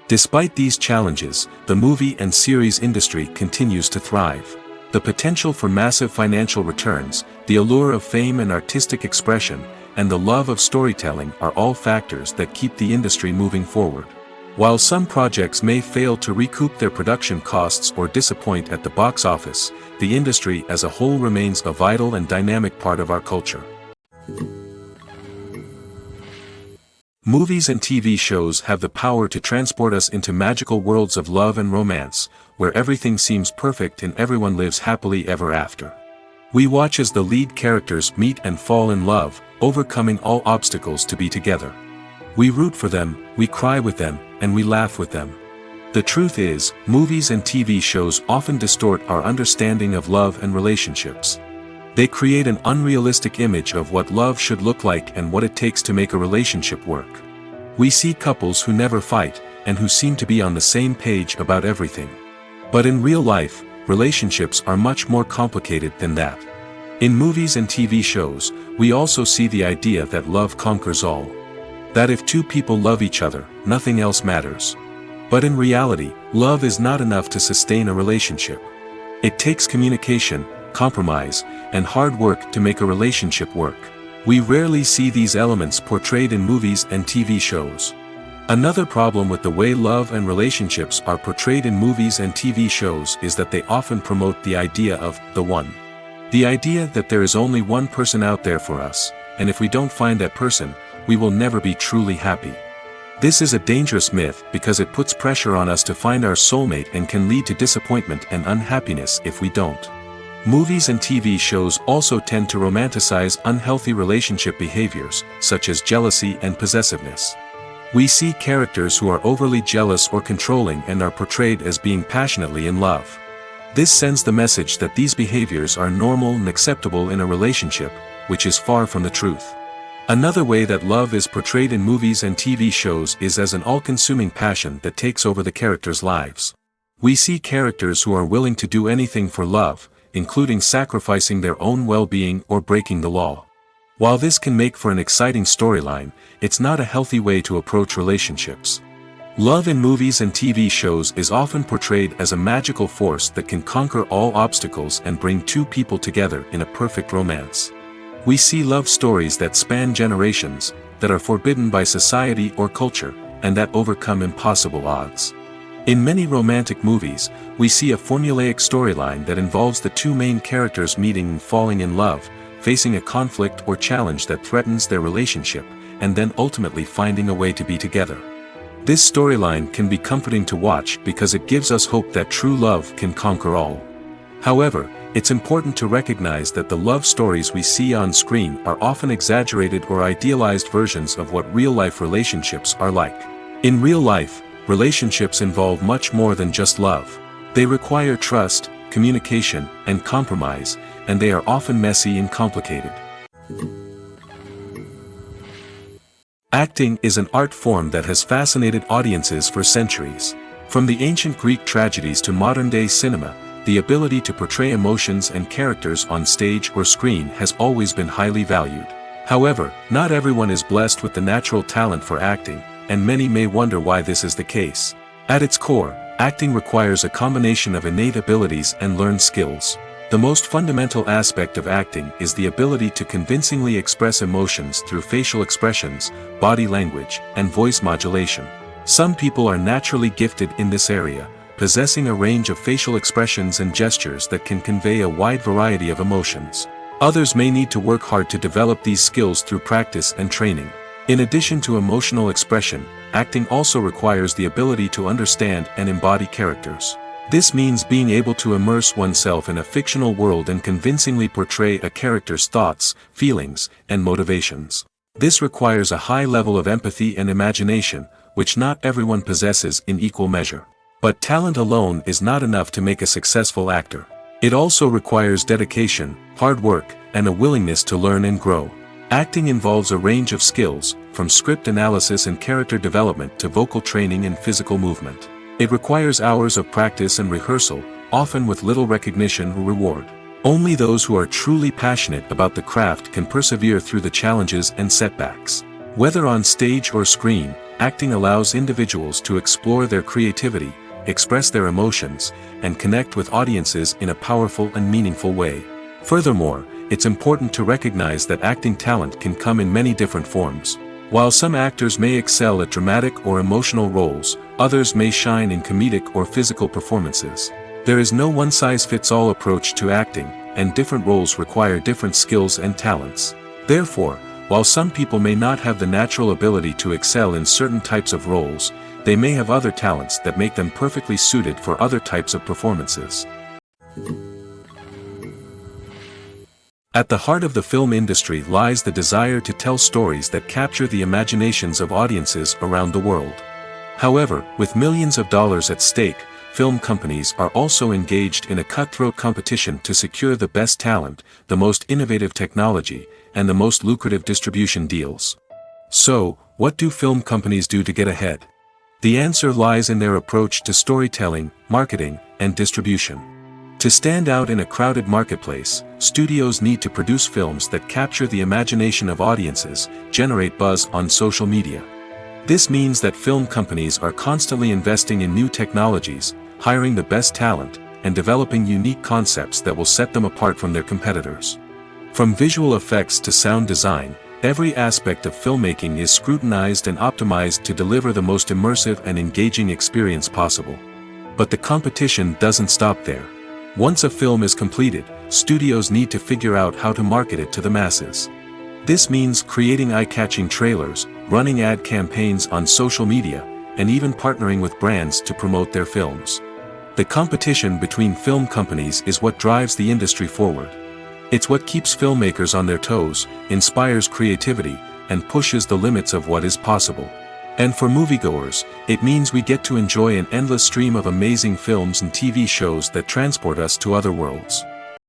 Despite these challenges, the movie and series industry continues to thrive. The potential for massive financial returns, the allure of fame and artistic expression, and the love of storytelling are all factors that keep the industry moving forward. While some projects may fail to recoup their production costs or disappoint at the box office, the industry as a whole remains a vital and dynamic part of our culture. Movies and TV shows have the power to transport us into magical worlds of love and romance, where everything seems perfect and everyone lives happily ever after. We watch as the lead characters meet and fall in love, overcoming all obstacles to be together. We root for them, we cry with them, and we laugh with them. The truth is, movies and TV shows often distort our understanding of love and relationships. They create an unrealistic image of what love should look like and what it takes to make a relationship work. We see couples who never fight, and who seem to be on the same page about everything. But in real life, relationships are much more complicated than that. In movies and TV shows, we also see the idea that love conquers all. That if two people love each other, nothing else matters. But in reality, love is not enough to sustain a relationship. It takes communication, compromise, and hard work to make a relationship work. We rarely see these elements portrayed in movies and TV shows. Another problem with the way love and relationships are portrayed in movies and TV shows is that they often promote the idea of the one. The idea that there is only one person out there for us, and if we don't find that person, we will never be truly happy. This is a dangerous myth because it puts pressure on us to find our soulmate and can lead to disappointment and unhappiness if we don't. Movies and TV shows also tend to romanticize unhealthy relationship behaviors, such as jealousy and possessiveness. We see characters who are overly jealous or controlling and are portrayed as being passionately in love. This sends the message that these behaviors are normal and acceptable in a relationship, which is far from the truth. Another way that love is portrayed in movies and TV shows is as an all-consuming passion that takes over the characters' lives. We see characters who are willing to do anything for love, including sacrificing their own well-being or breaking the law. While this can make for an exciting storyline, it's not a healthy way to approach relationships. Love in movies and TV shows is often portrayed as a magical force that can conquer all obstacles and bring two people together in a perfect romance. We see love stories that span generations, that are forbidden by society or culture, and that overcome impossible odds. In many romantic movies, we see a formulaic storyline that involves the two main characters meeting and falling in love, facing a conflict or challenge that threatens their relationship, and then ultimately finding a way to be together. This storyline can be comforting to watch because it gives us hope that true love can conquer all. However, it's important to recognize that the love stories we see on screen are often exaggerated or idealized versions of what real-life relationships are like. In real life, relationships involve much more than just love. They require trust, communication, and compromise, and they are often messy and complicated. Acting is an art form that has fascinated audiences for centuries. From the ancient Greek tragedies to modern-day cinema, the ability to portray emotions and characters on stage or screen has always been highly valued. However, not everyone is blessed with the natural talent for acting, and many may wonder why this is the case. At its core, acting requires a combination of innate abilities and learned skills. The most fundamental aspect of acting is the ability to convincingly express emotions through facial expressions, body language, and voice modulation. Some people are naturally gifted in this area, possessing a range of facial expressions and gestures that can convey a wide variety of emotions. Others may need to work hard to develop these skills through practice and training. In addition to emotional expression, acting also requires the ability to understand and embody characters. This means being able to immerse oneself in a fictional world and convincingly portray a character's thoughts, feelings, and motivations. This requires a high level of empathy and imagination, which not everyone possesses in equal measure. But talent alone is not enough to make a successful actor. It also requires dedication, hard work, and a willingness to learn and grow. Acting involves a range of skills, from script analysis and character development to vocal training and physical movement. It requires hours of practice and rehearsal, often with little recognition or reward. Only those who are truly passionate about the craft can persevere through the challenges and setbacks. Whether on stage or screen, acting allows individuals to explore their creativity, express their emotions, and connect with audiences in a powerful and meaningful way. Furthermore, it's important to recognize that acting talent can come in many different forms. While some actors may excel at dramatic or emotional roles, others may shine in comedic or physical performances. There is no one-size-fits-all approach to acting, and different roles require different skills and talents. Therefore, while some people may not have the natural ability to excel in certain types of roles, they may have other talents that make them perfectly suited for other types of performances. At the heart of the film industry lies the desire to tell stories that capture the imaginations of audiences around the world. However, with millions of dollars at stake, film companies are also engaged in a cutthroat competition to secure the best talent, the most innovative technology, and the most lucrative distribution deals. So, what do film companies do to get ahead? The answer lies in their approach to storytelling, marketing, and distribution. To stand out in a crowded marketplace, studios need to produce films that capture the imagination of audiences, generate buzz on social media. This means that film companies are constantly investing in new technologies, hiring the best talent, and developing unique concepts that will set them apart from their competitors. From visual effects to sound design, every aspect of filmmaking is scrutinized and optimized to deliver the most immersive and engaging experience possible. But the competition doesn't stop there. Once a film is completed, studios need to figure out how to market it to the masses. This means creating eye-catching trailers, running ad campaigns on social media, and even partnering with brands to promote their films. The competition between film companies is what drives the industry forward. It's what keeps filmmakers on their toes, inspires creativity, and pushes the limits of what is possible. And for moviegoers, it means we get to enjoy an endless stream of amazing films and TV shows that transport us to other worlds.